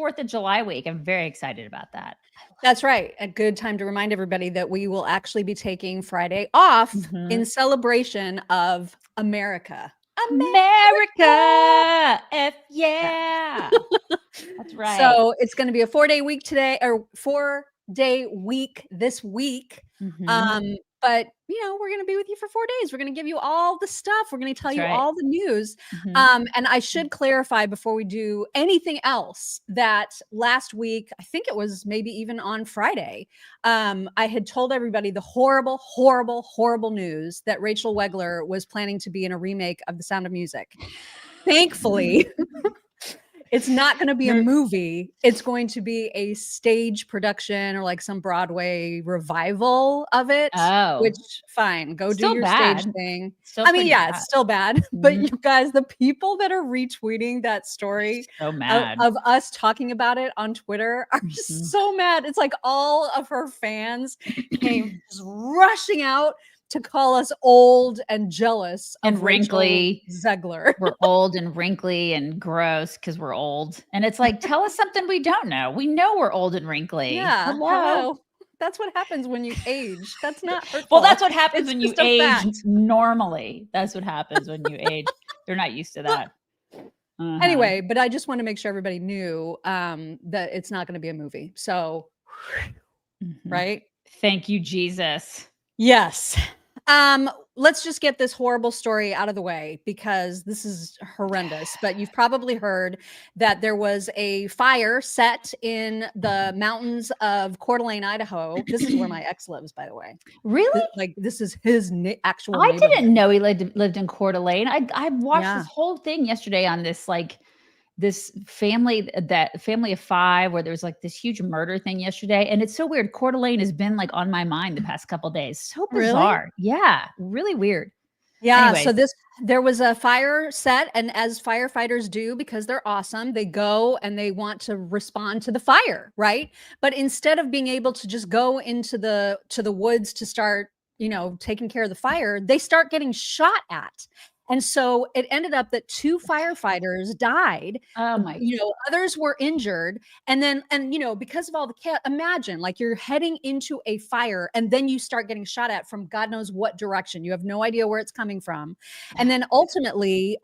4th of July week. I'm very excited about that. That's right. A good time to remind everybody that we will actually be taking Friday off in celebration of America. America! F yeah. That's right. So it's going to be a 4-day week today, or 4-day week this week. But, you know, we're going to be with you for 4 days. We're going to give you all the stuff. We're going to tell you all the news. And I should clarify before we do anything else that last week, I think it was maybe even on Friday, I had told everybody the horrible, horrible, horrible news that Rachel Zegler was planning to be in a remake of The Sound of Music. Thankfully, it's not going to be a movie. It's going to be a stage production or like some Broadway revival of it. Oh, which fine, go still do your bad. stage thing. Still I mean, yeah, bad. it's still bad. But you guys, the people that are retweeting that story so mad of us talking about it on Twitter are so mad. It's like all of her fans came just rushing out to call us old and jealous and wrinkly. Zegler. We're old and wrinkly and gross because we're old. And it's like, tell us something we don't know. We know we're old and wrinkly. Yeah. Hello. That's what happens when you age. That's not hurtful. Well, that's what happens when you age normally. That's what happens when you age. They're not used to that. Anyway, but I just want to make sure everybody knew that it's not going to be a movie. So, right? Thank you, Jesus. Yes. Let's just get this horrible story out of the way because this is horrendous. But you've probably heard that there was a fire set in the mountains of Coeur d'Alene, Idaho. This is where my ex lives, by the way. Really? Like this is his actual. I didn't know he lived in Coeur d'Alene. I watched this whole thing yesterday on this this family of 5 where there was like this huge murder thing yesterday. And it's so weird. Coeur d'Alene has been like on my mind the past couple of days. So bizarre. Really? Yeah. Really weird. Yeah. Anyways. So there was a fire set, and as firefighters do, because they're awesome, they go and they want to respond to the fire. Right. But instead of being able to just go into the woods to start, taking care of the fire, they start getting shot at. And so it ended up that 2 firefighters died. Oh my! Others were injured. And then, because of all the imagine like you're heading into a fire and then you start getting shot at from God knows what direction. You have no idea where it's coming from. And then ultimately,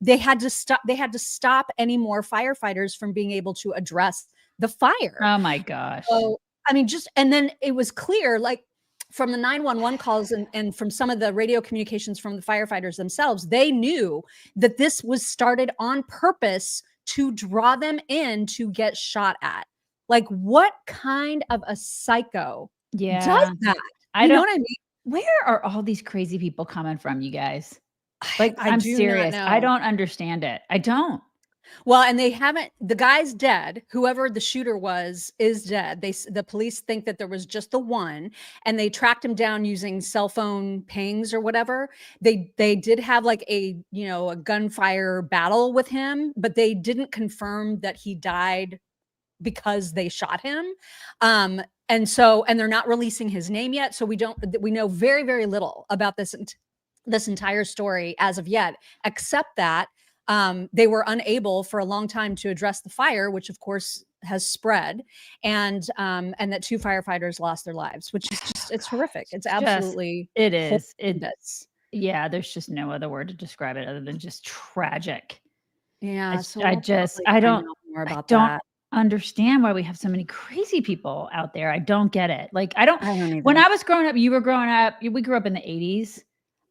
they had to stop. They had to stop any more firefighters from being able to address the fire. Oh my gosh! So I mean, and then it was clear, like, from the 911 calls and from some of the radio communications from the firefighters themselves, they knew that this was started on purpose to draw them in to get shot at. Like, what kind of a psycho does that? You know what I mean? Where are all these crazy people coming from, you guys? Like, I'm serious. I don't understand it. I don't. Well, and the guy's dead. Whoever the shooter was is dead. The police think that there was just the one, and they tracked him down using cell phone pings or whatever. They did have like a gunfire battle with him, but they didn't confirm that he died because they shot him. And they're not releasing his name yet. So we know very, very little about this entire story as of yet, except that they were unable for a long time to address the fire, which of course has spread, and that 2 firefighters lost their lives, which is it's horrific. It's absolutely horrendous. Yeah, there's just no other word to describe it other than just tragic. Yeah, I don't understand why we have so many crazy people out there. I don't get it. Like, I don't when I was growing up, you were growing up, we grew up in the 80s.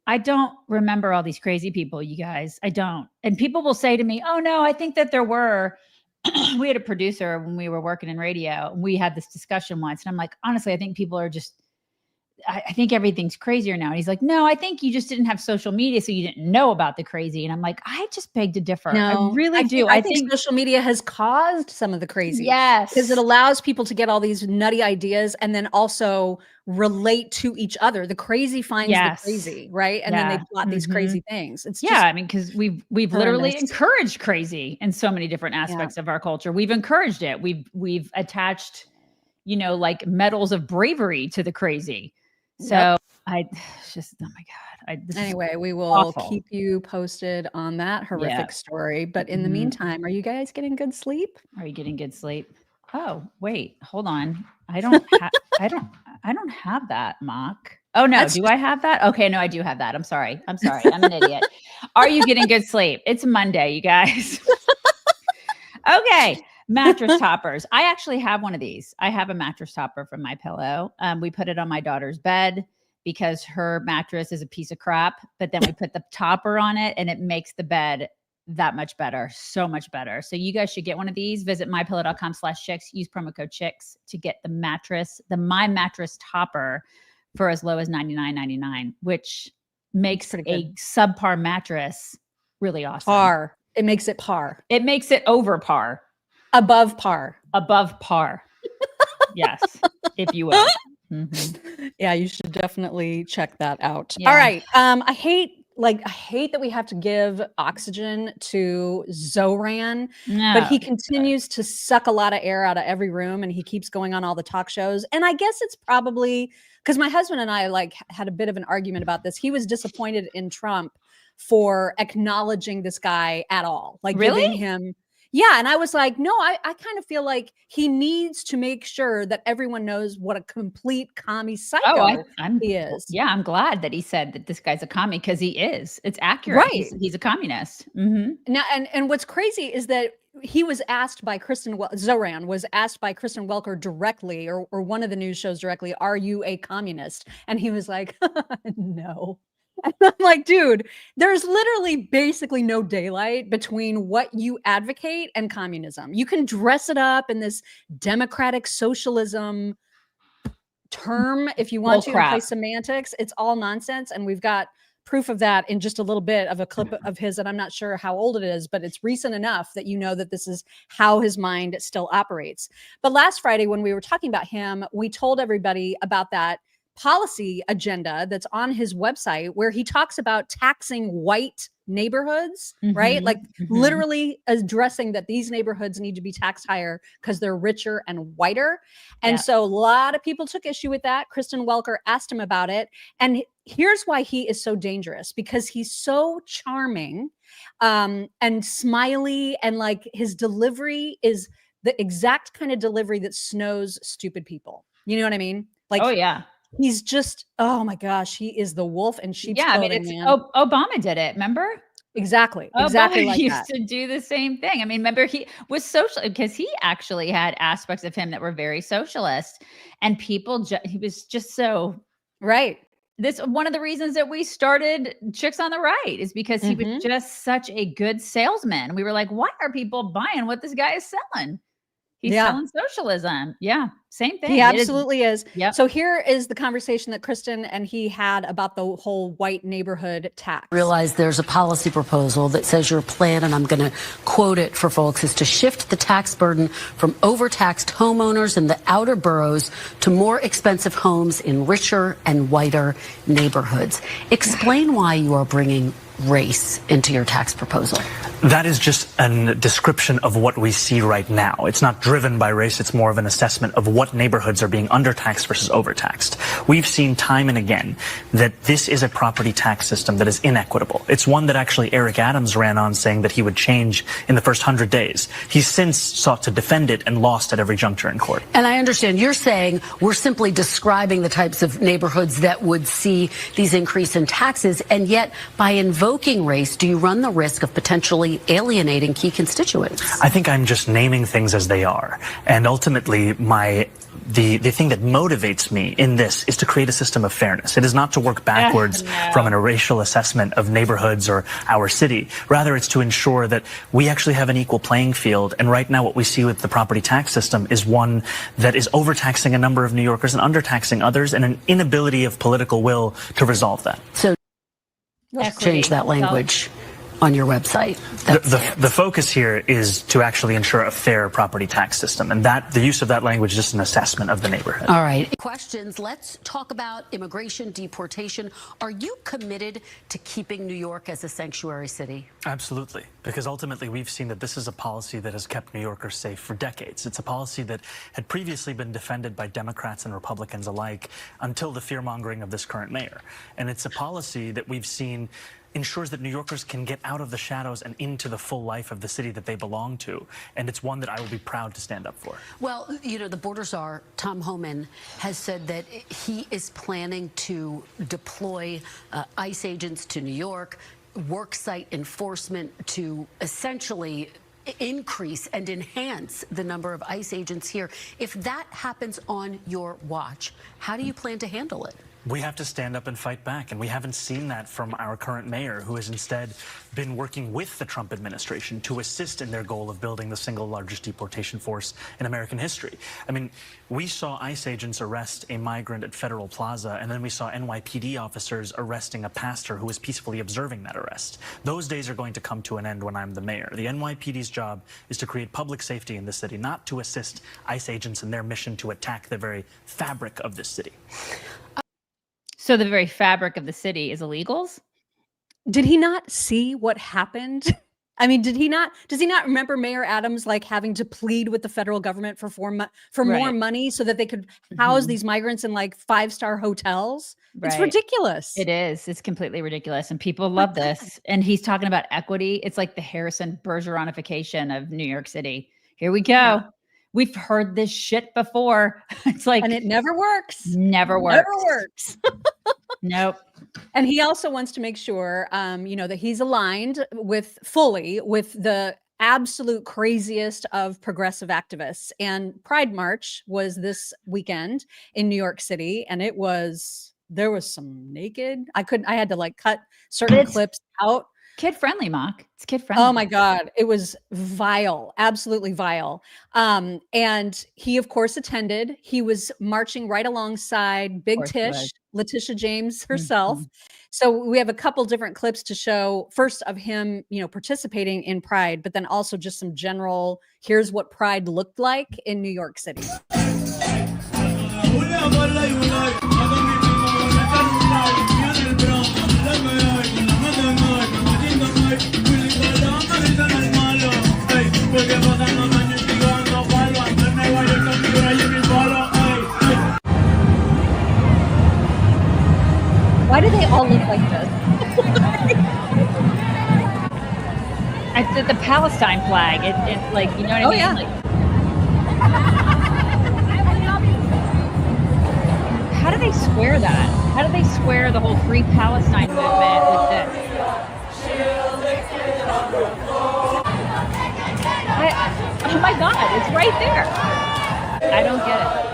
I don't remember all these crazy people, you guys. I don't. And people will say to me, oh, no, I think that there were. We had a producer when we were working in radio. And we had this discussion once. And I'm like, honestly, I think people are just, I think everything's crazier now. And he's like, no, I think you just didn't have social media, so you didn't know about the crazy. And I'm like, I just beg to differ. No, I really do. I think social media has caused some of the crazy. Yes. Because it allows people to get all these nutty ideas and then also relate to each other. The crazy finds the crazy, right? And then they plot these crazy things. It's just I mean, because we've literally encouraged crazy in so many different aspects of our culture. We've encouraged it. We've attached, like medals of bravery to the crazy. So it's just, oh my God. Anyway, we will keep you posted on that horrific story. But in the meantime, are you guys getting good sleep? Are you getting good sleep? Oh, wait, hold on. I don't have that, Mock. Oh no, do I have that? Okay, no, I do have that. I'm sorry. I'm an idiot. Are you getting good sleep? It's Monday, you guys. Okay, mattress toppers. I actually have one of these. I have a mattress topper from My Pillow. We put it on my daughter's bed because her mattress is a piece of crap, but then we put the topper on it and it makes the bed that much better, so much better. So you guys should get one of these. Visit mypillow.com/chicks. Use promo code chicks to get the My Mattress topper for as low as $99.99, which makes a subpar mattress really awesome. Par. It makes it par. It makes it over par. Above par. Above par. Yes, if you will. Yeah, you should definitely check that out. Yeah. All right. I hate that we have to give oxygen to Zoran, but he continues to suck a lot of air out of every room, and he keeps going on all the talk shows. And I guess it's probably because my husband and I had a bit of an argument about this. He was disappointed in Trump for acknowledging this guy at all, giving him. Yeah. And I was like, no, I kind of feel like he needs to make sure that everyone knows what a complete commie psycho he is. Yeah. I'm glad that he said that this guy's a commie because he is. It's accurate. Right. He's a communist. Now, and what's crazy is that he was asked by Zoran was asked by Kristen Welker directly, or one of the news shows directly, are you a communist? And he was like, no. And I'm like, dude, there's literally basically no daylight between what you advocate and communism. You can dress it up in this democratic socialism term if you want to play semantics. It's all nonsense. And we've got proof of that in just a little bit of a clip of his, and I'm not sure how old it is, but it's recent enough that you know that this is how his mind still operates. But last Friday, when we were talking about him, we told everybody about that policy agenda that's on his website where he talks about taxing white neighborhoods, right? Literally addressing that these neighborhoods need to be taxed higher because they're richer and whiter. And so a lot of people took issue with that. Kristen Welker asked him about it. And here's why he is so dangerous, because he's so charming and smiley, and his delivery is the exact kind of delivery that snows stupid people. You know what I mean? Oh yeah. He's just, oh my gosh, he is the wolf in sheep's clothing, man. Obama did it, remember? Exactly Obama like used that. to do the same thing. I mean, remember he was social because he actually had aspects of him that were very socialist, and people, he was just so right. This one of the reasons that we started Chicks on the Right is because he was just such a good salesman. We were like, why are people buying what this guy is selling? He's selling socialism. Yeah, same thing. He absolutely is. Yep. So here is the conversation that Kristen and he had about the whole white neighborhood tax. Realize there's a policy proposal that says your plan, and I'm going to quote it for folks, is to shift the tax burden from overtaxed homeowners in the outer boroughs to more expensive homes in richer and whiter neighborhoods. Explain why you are bringing race into your tax proposal. That is just a description of what we see right now. It's not driven by race. It's more of an assessment of what neighborhoods are being undertaxed versus overtaxed. We've seen time and again that this is a property tax system that is inequitable. It's one that actually Eric Adams ran on, saying that he would change in the first 100 days. He's since sought to defend it and lost at every juncture in court. And I understand you're saying we're simply describing the types of neighborhoods that would see these increase in taxes, and yet by invoking race, do you run the risk of potentially alienating key constituents? I think I'm just naming things as they are. And ultimately, the thing that motivates me in this is to create a system of fairness. It is not to work backwards from a racial assessment of neighborhoods or our city. Rather, it's to ensure that we actually have an equal playing field. And right now, what we see with the property tax system is one that is overtaxing a number of New Yorkers and undertaxing others, and an inability of political will to resolve that. So let's change that language. on your website. The focus here is to actually ensure a fair property tax system, and that the use of that language is just an assessment of the neighborhood. All right. Questions. Let's talk about immigration, deportation. Are you committed to keeping New York as a sanctuary city? Absolutely, because ultimately we've seen that this is a policy that has kept New Yorkers safe for decades. It's a policy that had previously been defended by Democrats and Republicans alike until the fear-mongering of this current mayor. And it's a policy that we've seen ensures that New Yorkers can get out of the shadows and into the full life of the city that they belong to. And it's one that I will be proud to stand up for. Well, you know, the border czar, Thom Tillis, has said that he is planning to deploy ICE agents to New York, worksite enforcement to essentially increase and enhance the number of ICE agents here. If that happens on your watch, how do you plan to handle it? We have to stand up and fight back, and we haven't seen that from our current mayor, who has instead been working with the Trump administration to assist in their goal of building the single largest deportation force in American history. I mean, we saw ICE agents arrest a migrant at Federal Plaza, and then we saw NYPD officers arresting a pastor who was peacefully observing that arrest. Those days are going to come to an end when I'm the mayor. The NYPD's job is to create public safety in the city, not to assist ICE agents in their mission to attack the very fabric of this city. So the very fabric of the city is illegals? Did he not see what happened? I mean, does he not remember Mayor Adams like having to plead with the federal government for more money so that they could house these migrants in like 5-star hotels? Right. It's ridiculous. It is. It's completely ridiculous. And people love this. And he's talking about equity. It's like the Harrison Bergeronification of New York City. Here we go. Yeah. We've heard this shit before. It's like, and it never works. Never works. Never works. Nope. And he also wants to make sure, you know, that he's aligned fully with the absolute craziest of progressive activists. And Pride March was this weekend in New York City, and there was some naked. I had to like cut certain clips out. Kid friendly, Mock. It's kid friendly. Oh my God. It was vile, absolutely vile. And he, of course, attended. He was marching right alongside Big Tish, Letitia James herself. So we have a couple different clips to show, first of him, you know, participating in Pride, but then also just some general, here's what Pride looked like in New York City. Why do they all look like this? The Palestine flag. It like, you know what I mean? Yeah. Like, how do they square that? How do they square the whole Free Palestine movement with this? Oh my God, it's right there. I don't get it.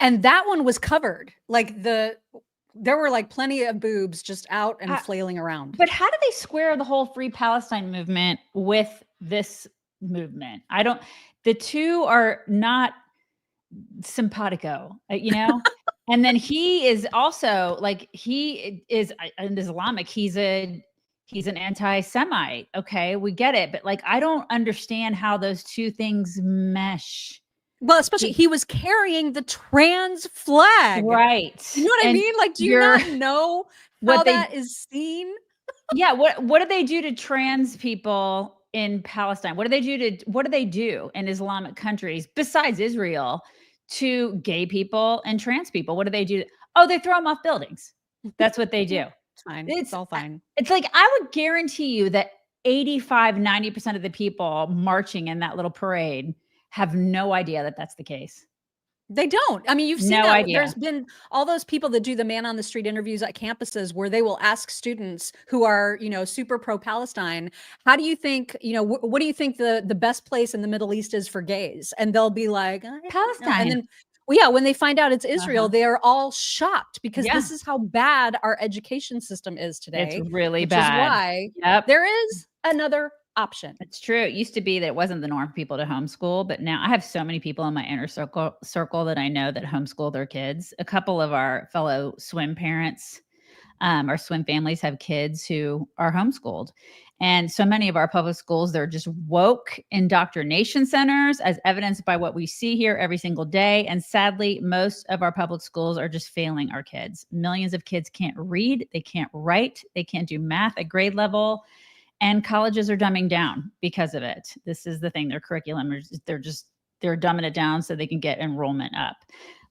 And that one was covered. Like there were like plenty of boobs just out and flailing around. But how do they square the whole Free Palestine movement with this movement? The two are not simpatico, you know? And then he is also like, he is an Islamic. He's an anti-Semite. Okay, we get it. But like, I don't understand how those two things mesh. Well, especially he was carrying the trans flag. Right. You know what I mean? Like, do you not know how that is seen? Yeah. What do they do to trans people in Palestine? What do they do in Islamic countries besides Israel to gay people and trans people? What do they do? Oh, they throw them off buildings. That's what they do. It's fine. It's all fine. It's like, I would guarantee you that 85-90% of the people marching in that little parade have no idea that that's the case. They don't. I mean, you've seen no that. idea. There's been all those people that do the man on the street interviews at campuses where they will ask students who are, you know, super pro-Palestine, how do you think, you know, what do you think the best place in the Middle East is for gays? And they'll be like, Palestine. And then, well, yeah, when they find out it's Israel, they are all shocked because this is how bad our education system is today. It's really which bad. Is why there is another option. It's true. It used to be that it wasn't the norm for people to homeschool, but now I have so many people in my inner circle that I know that homeschool their kids. A couple of our fellow swim parents Our swim families have kids who are homeschooled. And so many of our public schools, they're just woke indoctrination centers, as evidenced by what we see here every single day. And sadly, most of our public schools are just failing our kids. Millions of kids can't read, they can't write, they can't do math at grade level. And colleges are dumbing down because of it. This is the thing, their curriculum, they're dumbing it down so they can get enrollment up.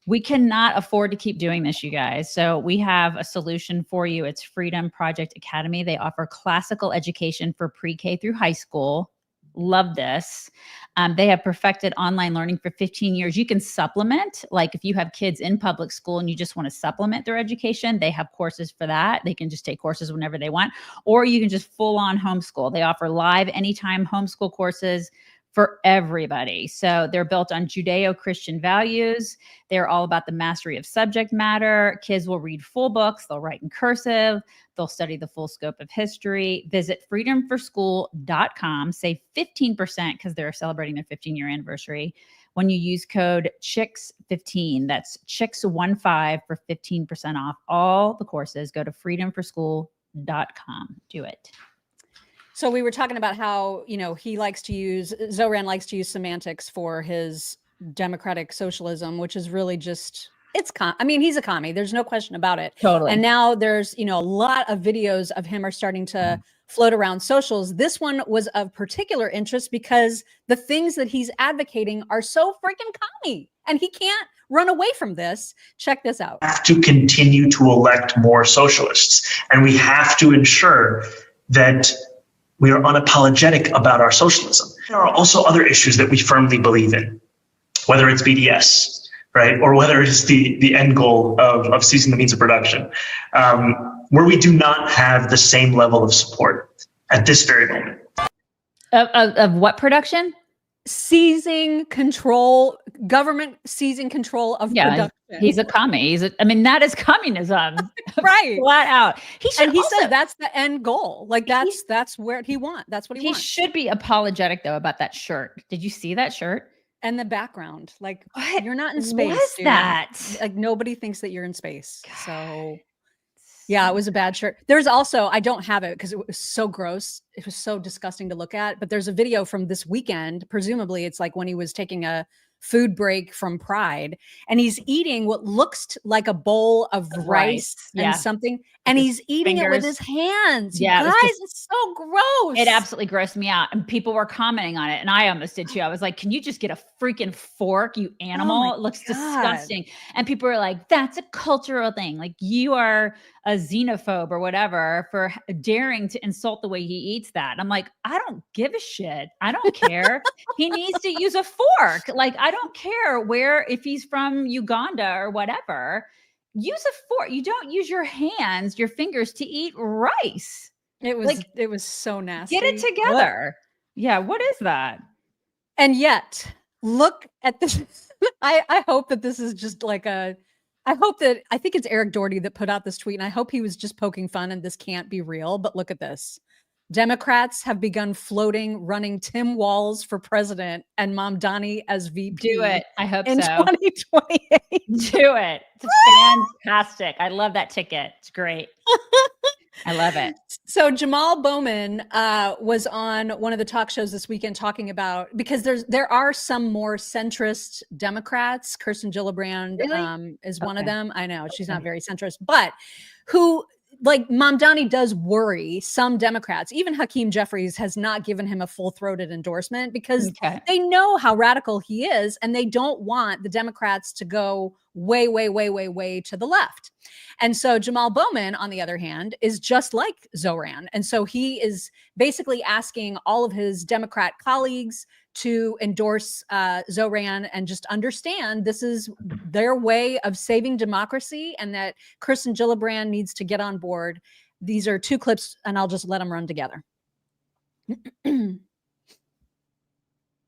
We cannot afford to keep doing this, you guys. So we have a solution for you. It's Freedom Project Academy. They offer classical education for pre-K through high school. Love this. They have perfected online learning for 15 years. You can supplement, like if you have kids in public school and you just want to supplement their education, they have courses for that. They can just take courses whenever they want, or you can just full on homeschool. They offer live anytime homeschool courses for everybody. So they're built on Judeo-Christian values. They're all about the mastery of subject matter. Kids will read full books. They'll write in cursive. They'll study the full scope of history. Visit freedomforschool.com. Save 15% because they're celebrating their 15-year anniversary when you use code CHICKS15. That's CHICKS15 for 15% off all the courses. Go to freedomforschool.com. Do it. So we were talking about how, Zoran likes to use semantics for his democratic socialism, which is really just, he's a commie. There's no question about it. Totally. And now there's, a lot of videos of him are starting to float around socials. This one was of particular interest because the things that he's advocating are so freaking commie, and he can't run away from this. Check this out. We have to continue to elect more socialists, and we have to ensure that we are unapologetic about our socialism. There are also other issues that we firmly believe in, whether it's BDS, right, or whether it's the end goal of seizing the means of production, where we do not have the same level of support at this very moment. Of what production? Seizing control, government seizing control of production. He's a commie. That is communism. Right. Flat out. He said that's the end goal. Like that's where he wants. That's what he wants. He should be apologetic though about that shirt. Did you see that shirt? And the background. Like, what? You're not in space. What is that? Like nobody thinks that you're in space. God. So yeah, it was a bad shirt. There's also, I don't have it because it was so gross. It was so disgusting to look at. But there's a video from this weekend. Presumably it's like when he was taking a food break from Pride, and he's eating what looks like a bowl of rice and something, and he's eating it with his hands. Yeah, guys, it's so gross. It absolutely grossed me out, and people were commenting on it, and I almost did too. I was like, "Can you just get a freaking fork, you animal? It looks disgusting." And people were like, "That's a cultural thing. Like you are a xenophobe or whatever for daring to insult the way he eats that." I'm like, I don't give a shit. I don't care. He needs to use a fork. Like, I don't care if he's from Uganda or whatever. Use a fork. You don't use your hands, your fingers to eat rice. It was so nasty. Get it together. Yeah. What is that? And yet, look at this. I hope that this is just like I think it's Eric Doherty that put out this tweet, and I hope he was just poking fun and this can't be real, but look at this. Democrats have begun running Tim Walz for president and Mamdani as VP. Do it. I hope in so. 2028. Do it. It's fantastic. I love that ticket. It's great. I love it. So Jamaal Bowman was on one of the talk shows this weekend talking about, because there are some more centrist Democrats. Kirsten Gillibrand is one of them. I know she's not very centrist, but who, like, Mamdani does worry some Democrats. Even Hakeem Jeffries has not given him a full-throated endorsement because they know how radical he is, and they don't want the Democrats to go way, way, way, way, way to the left. And so Jamaal Bowman, on the other hand, is just like Zoran. And so he is basically asking all of his Democrat colleagues to endorse Zoran and just understand this is their way of saving democracy, and that Kirsten Gillibrand needs to get on board. These are two clips, and I'll just let them run together.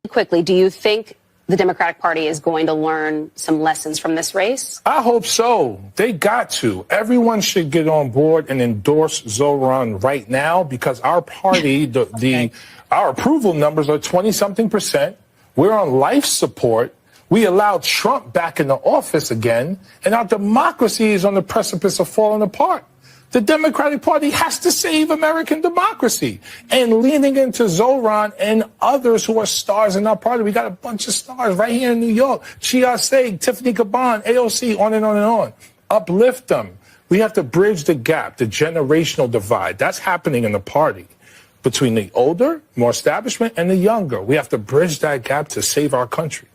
Quickly, do you think the Democratic Party is going to learn some lessons from this race? I hope so. They got to. Everyone should get on board and endorse Zoran right now, because our party, our approval numbers are 20-something%. We're on life support. We allowed Trump back in the office again, and our democracy is on the precipice of falling apart. The Democratic Party has to save American democracy. And leaning into Zoran and others who are stars in our party. We got a bunch of stars right here in New York. Chia Seig, Tiffany Caban, AOC, on and on and on. Uplift them. We have to bridge the gap, the generational divide. That's happening in the party between the older, more establishment, and the younger. We have to bridge that gap to save our country.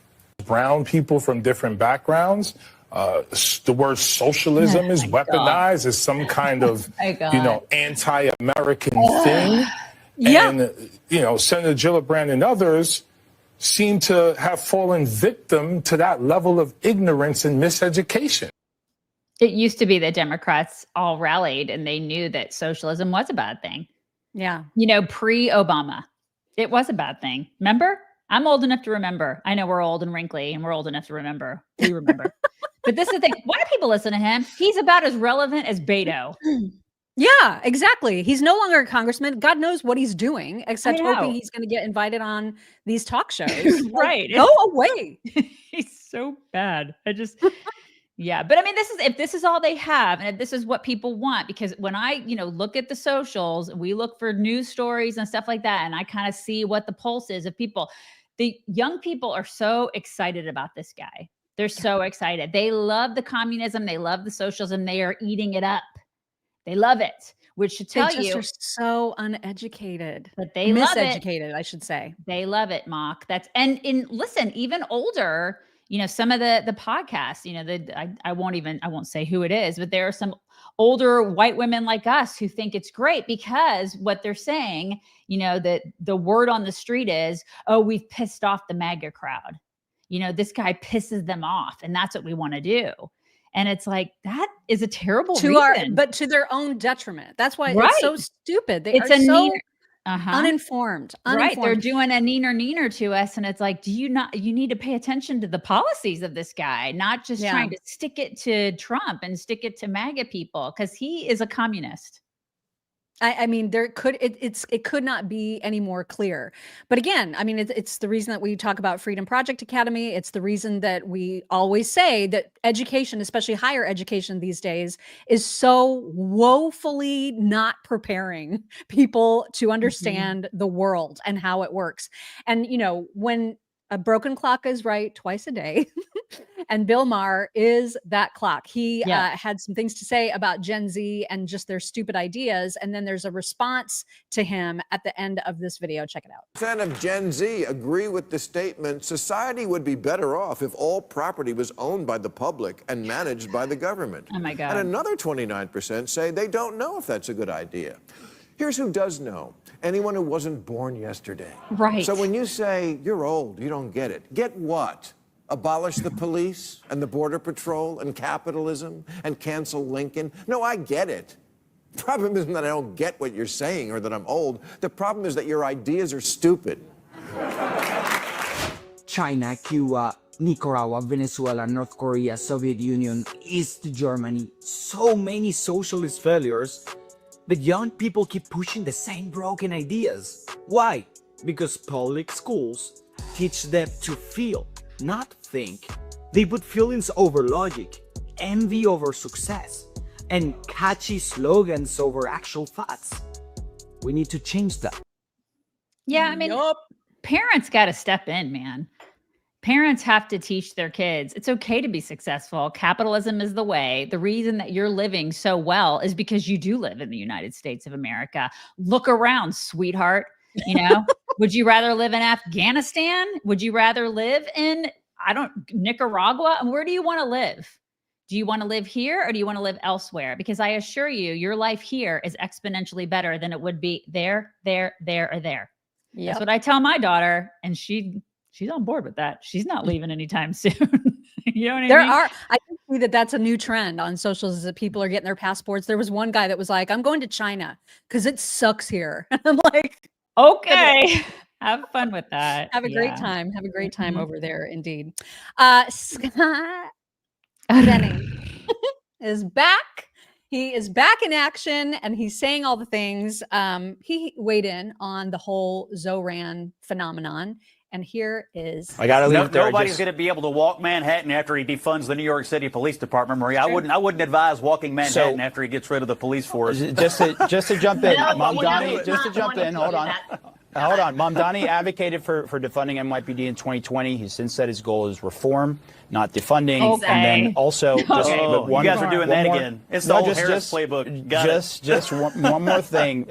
Brown people from different backgrounds. The word socialism is weaponized as some kind of, anti-American thing. And, Senator Gillibrand and others seem to have fallen victim to that level of ignorance and miseducation. It used to be that Democrats all rallied and they knew that socialism was a bad thing. Yeah. Pre-Obama, it was a bad thing. Remember? I'm old enough to remember. I know we're old and wrinkly and we're old enough to remember. We remember. But this is the thing. Why do people listen to him? He's about as relevant as Beto. Yeah, exactly. He's no longer a congressman. God knows what he's doing, except hoping he's going to get invited on these talk shows. Right. Go away. He's so bad. Yeah. But I mean, if this is all they have, and if this is what people want, because when I, look at the socials, we look for news stories and stuff like that. And I kind of see what the pulse is of people. The young people are so excited about this guy. They're so excited. They love the communism. They love the socialism. They are eating it up. They love it, which should tell you they're so uneducated, but they miseducated, I should say. They love it, Mock. Listen, even older, some of the podcasts, I won't say who it is, but there are some older white women like us who think it's great because what they're saying, that the word on the street is, oh, we've pissed off the MAGA crowd. This guy pisses them off, and that's what we want to do. And it's like, that is a terrible reason. But to their own detriment. That's why it's so stupid. It's uninformed. Right. They're doing a neener to us. And it's like, you need to pay attention to the policies of this guy, not just trying to stick it to Trump and stick it to MAGA people, because he is a communist. I mean, it could not be any more clear. But again, I mean, it's the reason that we talk about Freedom Project Academy. It's the reason that we always say that education, especially higher education these days, is so woefully not preparing people to understand the world and how it works. And, when a broken clock is right twice a day. And Bill Maher is that clock. He had some things to say about Gen Z and just their stupid ideas. And then there's a response to him at the end of this video. Check it out. Percent of Gen Z agree with the statement, society would be better off if all property was owned by the public and managed by the government. Oh my God. And another 29% say they don't know if that's a good idea. Here's who does know. Anyone who wasn't born yesterday. Right. So when you say you're old, you don't get it. Get what? Abolish the police and the border patrol and capitalism and cancel Lincoln? No, I get it. The problem isn't that I don't get what you're saying or that I'm old. The problem is that your ideas are stupid. China, Cuba, Nicaragua, Venezuela, North Korea, Soviet Union, East Germany, so many socialist failures. But young people keep pushing the same broken ideas. Why? Because public schools teach them to feel, not think. They put feelings over logic, envy over success, and catchy slogans over actual facts. We need to change that. Yeah, I mean, parents got to step in, man. Parents have to teach their kids it's okay to be successful. Capitalism is the way. The reason that you're living so well is because you do live in the United States of America. Look around, sweetheart. Would you rather live in Afghanistan? Would you rather live in, Nicaragua? And where do you want to live? Do you want to live here or do you want to live elsewhere? Because I assure you, your life here is exponentially better than it would be there, or there. Yep. That's what I tell my daughter. And she's on board with that. She's not leaving anytime soon. You know what I mean? I can see that that's a new trend on socials, is that people are getting their passports. There was one guy that was like, I'm going to China because it sucks here. And I'm like, okay, have fun with that. Have a great time. Have a great time over there. Indeed. Scott Jennings is back. He is back in action and he's saying all the things. He weighed in on the whole Zoran phenomenon. And here is. I got to leave it there. Nobody's going to be able to walk Manhattan after he defunds the New York City Police Department, Marie. I wouldn't advise walking Manhattan after he gets rid of the police force. Just to jump in, Mamdani, hold on. Mamdani advocated for defunding NYPD in 2020. He's since said his goal is reform, not defunding. Okay. And then also, you guys are doing that again. It's the old Harris playbook. Just one more thing.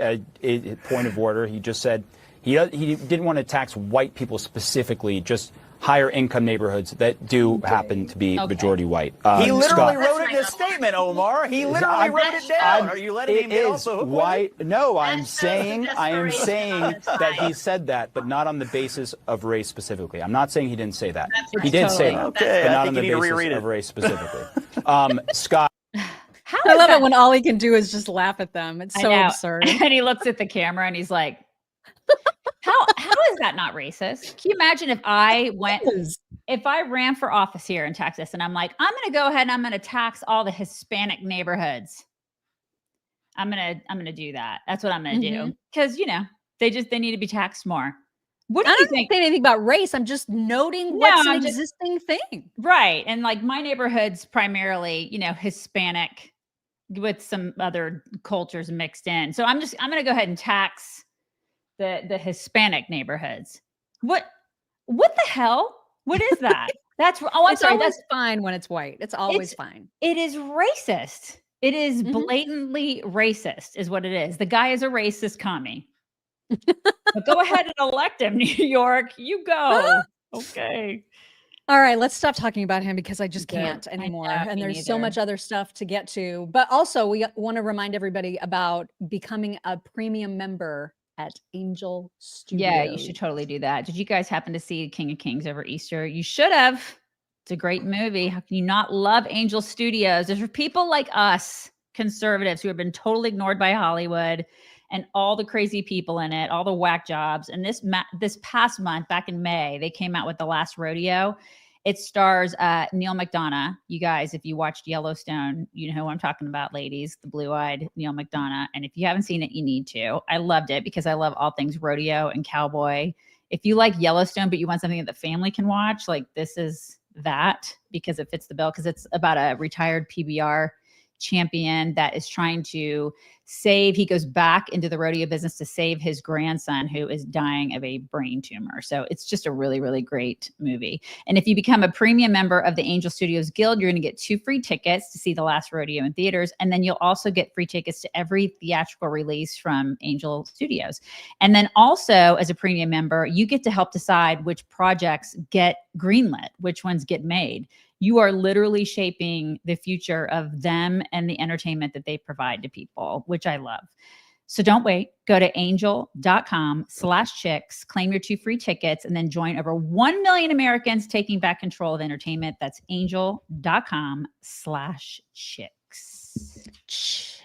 Point of order. He just said he didn't want to tax white people specifically, just higher income neighborhoods that do happen to be majority white. He literally wrote it in his statement, Omar. He literally wrote it down. Are you letting him get off the hook? White? No, I am saying that he said that, but not on the basis of race specifically. I'm not saying he didn't say that. He did say that, but not on the basis of race specifically. Scott. I love it when all he can do is just laugh at them. It's so absurd. And he looks at the camera and he's like, how is that not racist? Can you imagine if I ran for office here in Texas and I'm like, I'm going to go ahead and I'm going to tax all the Hispanic neighborhoods. I'm going to do that. That's what I'm going to do. Because, they need to be taxed more. What do you think? Say anything about race. I'm just noting what's an existing thing. Right. And like my neighborhood's primarily, Hispanic with some other cultures mixed in. So I'm going to go ahead and tax the Hispanic neighborhoods. What the hell? What is that? That's that's fine when it's white. It's always fine. It is racist. It is blatantly racist is what it is. The guy is a racist commie. But go ahead and elect him, New York. You go. Okay. All right, let's stop talking about him because I just can't anymore. And there's so much other stuff to get to. But also we want to remind everybody about becoming a premium member at Angel Studios. Yeah, you should totally do that. Did you guys happen to see King of Kings over Easter? You should have. It's a great movie. How can you not love Angel Studios? There's for people like us, conservatives, who have been totally ignored by Hollywood and all the crazy people in it, all the whack jobs. And this past month, back in May, they came out with The Last Rodeo. It stars Neil McDonough. You guys, if you watched Yellowstone, you know who I'm talking about, ladies, the blue-eyed Neil McDonough. And if you haven't seen it, you need to. I loved it because I love all things rodeo and cowboy. If you like Yellowstone, but you want something that the family can watch, like this is that because it fits the bill, because it's about a retired PBR champion that is trying to he goes back into the rodeo business to save his grandson who is dying of a brain tumor. So it's just a really, really great movie. And if you become a premium member of the Angel Studios Guild, you're going to get 2 free tickets to see The Last Rodeo in theaters. And then you'll also get free tickets to every theatrical release from Angel Studios. And then also as a premium member, you get to help decide which projects get greenlit, which ones get made. You are literally shaping the future of them and the entertainment that they provide to people, which I love. So don't wait. Go to angel.com/chicks, claim your 2 free tickets, and then join over 1 million Americans taking back control of entertainment. That's angel.com/chicks.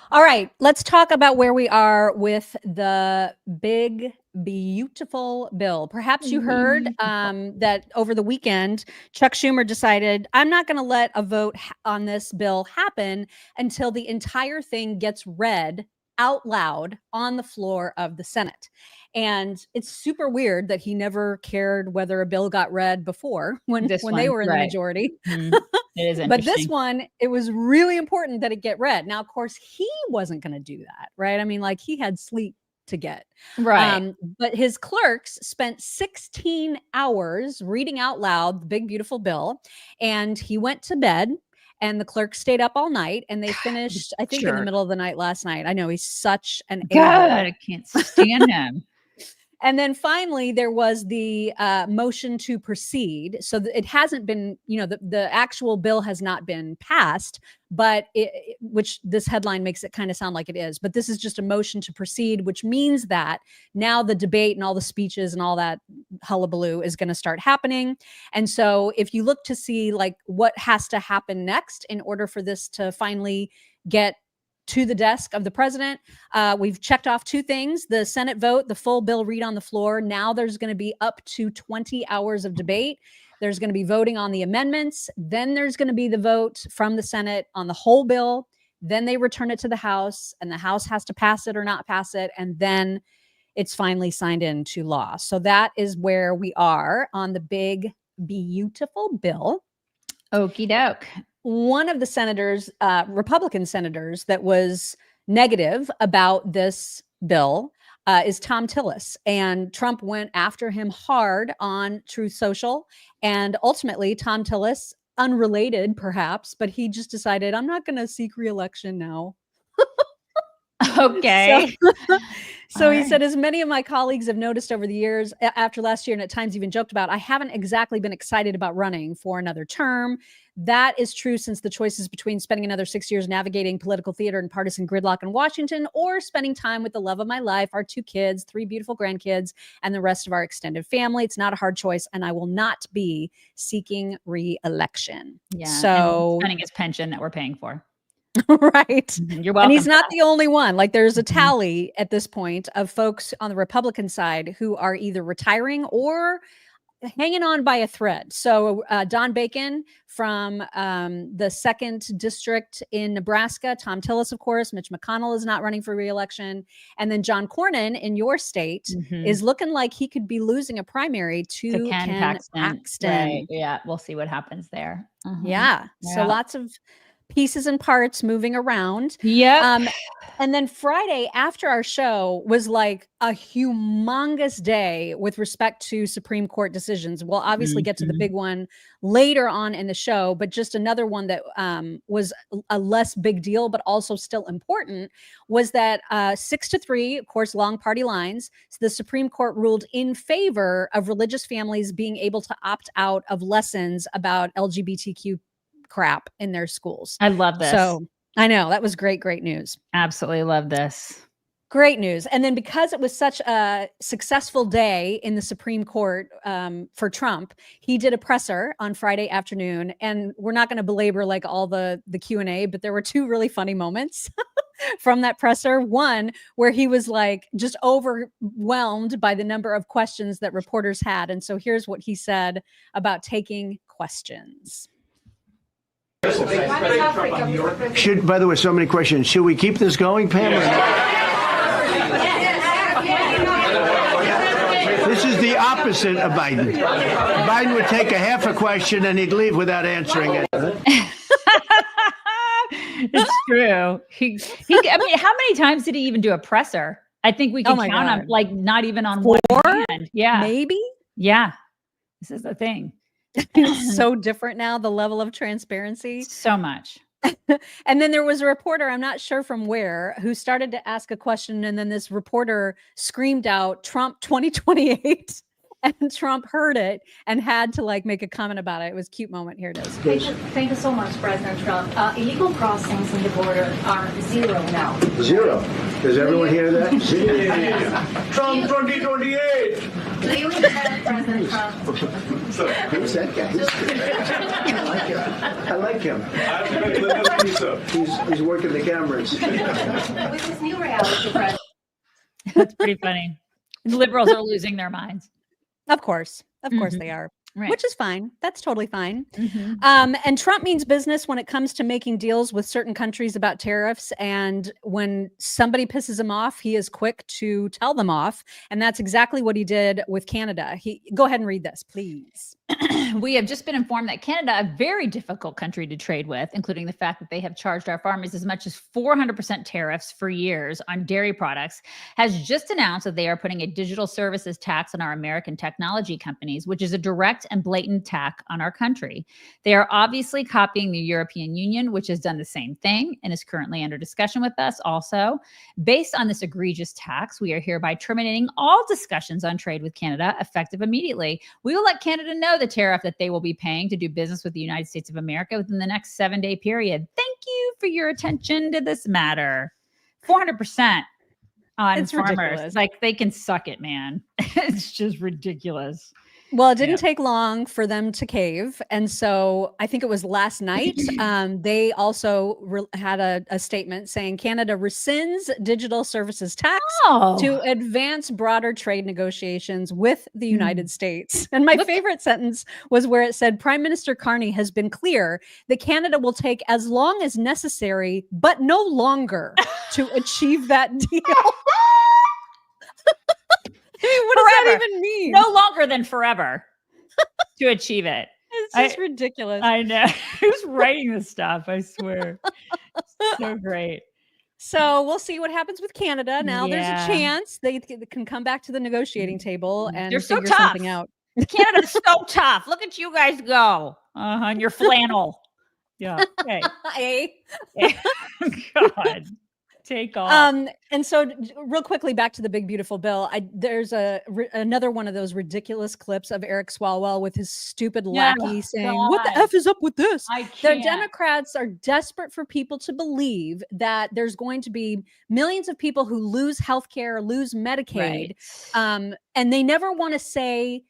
All right, let's talk about where we are with the big, beautiful bill. Perhaps you heard that over the weekend, Chuck Schumer decided, I'm not going to let a vote on this bill happen until the entire thing gets read out loud on the floor of the Senate. And it's super weird that he never cared whether a bill got read before when they were in the majority. It is interesting. But this one, it was really important that it get read. Now, of course, he wasn't going to do that, right? I mean, like he had sleep to get. Right. But his clerks spent 16 hours reading out loud the big, beautiful bill. And he went to bed. And the clerks stayed up all night and they finished, I think, in the middle of the night last night. I know he's such an God, I can't stand him. And then finally, there was the motion to proceed. So it hasn't been, the actual bill has not been passed, but which this headline makes it kind of sound like it is. But this is just a motion to proceed, which means that now the debate and all the speeches and all that hullabaloo is going to start happening. And so if you look to see like what has to happen next in order for this to finally get to the desk of the president, we've checked off 2 things: the Senate vote, the full bill read on the floor. Now there's going to be up to 20 hours of debate. There's going to be voting on the amendments. Then there's going to be the vote from the Senate on the whole bill. Then they return it to the House and the House has to pass it or not pass it. And then it's finally signed into law. So that is where we are on the big, beautiful bill. Okie doke. One of the senators, Republican senators, that was negative about this bill is Thom Tillis. And Trump went after him hard on Truth Social. And ultimately, Thom Tillis, unrelated perhaps, but he just decided, I'm not going to seek re-election now. Okay. So he said, as many of my colleagues have noticed over the years after last year, and at times even joked about, I haven't exactly been excited about running for another term. That is true since the choices between spending another 6 years navigating political theater and partisan gridlock in Washington or spending time with the love of my life, our 2 kids, 3 beautiful grandkids, and the rest of our extended family. It's not a hard choice, and I will not be seeking re-election. Yeah. So spending his pension that we're paying for. Right. You're welcome. And he's not the only one. Like there's a tally at this point of folks on the Republican side who are either retiring or hanging on by a thread. So Don Bacon from the 2nd District in Nebraska, Thom Tillis, of course, Mitch McConnell is not running for re-election. And then John Cornyn in your state is looking like he could be losing a primary to Ken Paxton. Right. Yeah, we'll see what happens there. Yeah. So lots of pieces and parts moving around. Yeah. And then Friday after our show was like a humongous day with respect to Supreme Court decisions. We'll obviously get to the big one later on in the show, but just another one that was a less big deal, but also still important was that 6-3, of course, long party lines. So the Supreme Court ruled in favor of religious families being able to opt out of lessons about LGBTQ crap in their schools. I love this. So I know that was great news. Absolutely love this. Great news. And then because it was such a successful day in the Supreme Court for Trump, he did a presser on Friday afternoon. And we're not going to belabor like all the Q&A, but there were 2 really funny moments from that presser. One where he was like just overwhelmed by the number of questions that reporters had. And so here's what he said about taking questions. By the way, so many questions. Should we keep this going, Pam? This is the opposite of Biden. Biden would take a half a question and he'd leave without answering it. It's true. I mean, how many times did he even do a presser? I think we can count on like not even on 4 one hand. Yeah. Maybe. Yeah. This is the thing. It's so different now, the level of transparency. So much. And then there was a reporter, I'm not sure from where, who started to ask a question. And then this reporter screamed out, Trump 2028. And Trump heard it and had to like make a comment about it. It was a cute moment. Here it is. Thank you so much, President Trump. Illegal crossings in the border are 0 now. 0. Does everyone hear that? 0. Trump 2028. Do you accept President Trump? Who's that guy? I like him. He's working the cameras. With this new reality, President. That's pretty funny. The liberals are losing their minds. Of course they are. Right. Which is fine. That's totally fine. And Trump means business when it comes to making deals with certain countries about tariffs. And when somebody pisses him off, he is quick to tell them off. And that's exactly what he did with Canada. Go ahead and read this, please. We have just been informed that Canada, a very difficult country to trade with, including the fact that they have charged our farmers as much as 400% tariffs for years on dairy products, has just announced that they are putting a digital services tax on our American technology companies, which is a direct and blatant attack on our country. They are obviously copying the European Union, which has done the same thing and is currently under discussion with us also. Based on this egregious tax, we are hereby terminating all discussions on trade with Canada effective immediately. We will let Canada know the tariff that they will be paying to do business with the United States of America within the next 7-day period. Thank you for your attention to this matter. 400% on It's farmers. ridiculous. Like they can suck it, man. It's just ridiculous. Well, it didn't take long for them to cave. And so I think it was last night. They also had a statement saying Canada rescinds digital services tax to advance broader trade negotiations with the United States. And my favorite sentence was where it said, Prime Minister Carney has been clear that Canada will take as long as necessary, but no longer to achieve that deal. What does that even mean? No longer than forever to achieve it. It's just ridiculous. I know. Who's writing this stuff? I swear. So great. So we'll see what happens with Canada. Now there's a chance they can come back to the negotiating table and figure something out. Canada's so tough. Look at you guys go. And your flannel. Yeah. Okay. God. Take off. And so real quickly back to the big beautiful bill. There's another one of those ridiculous clips of Eric Swalwell with his stupid lackey saying, "What the F is up with this?" The Democrats are desperate for people to believe that there's going to be millions of people who lose health care, lose Medicaid, and they never want to say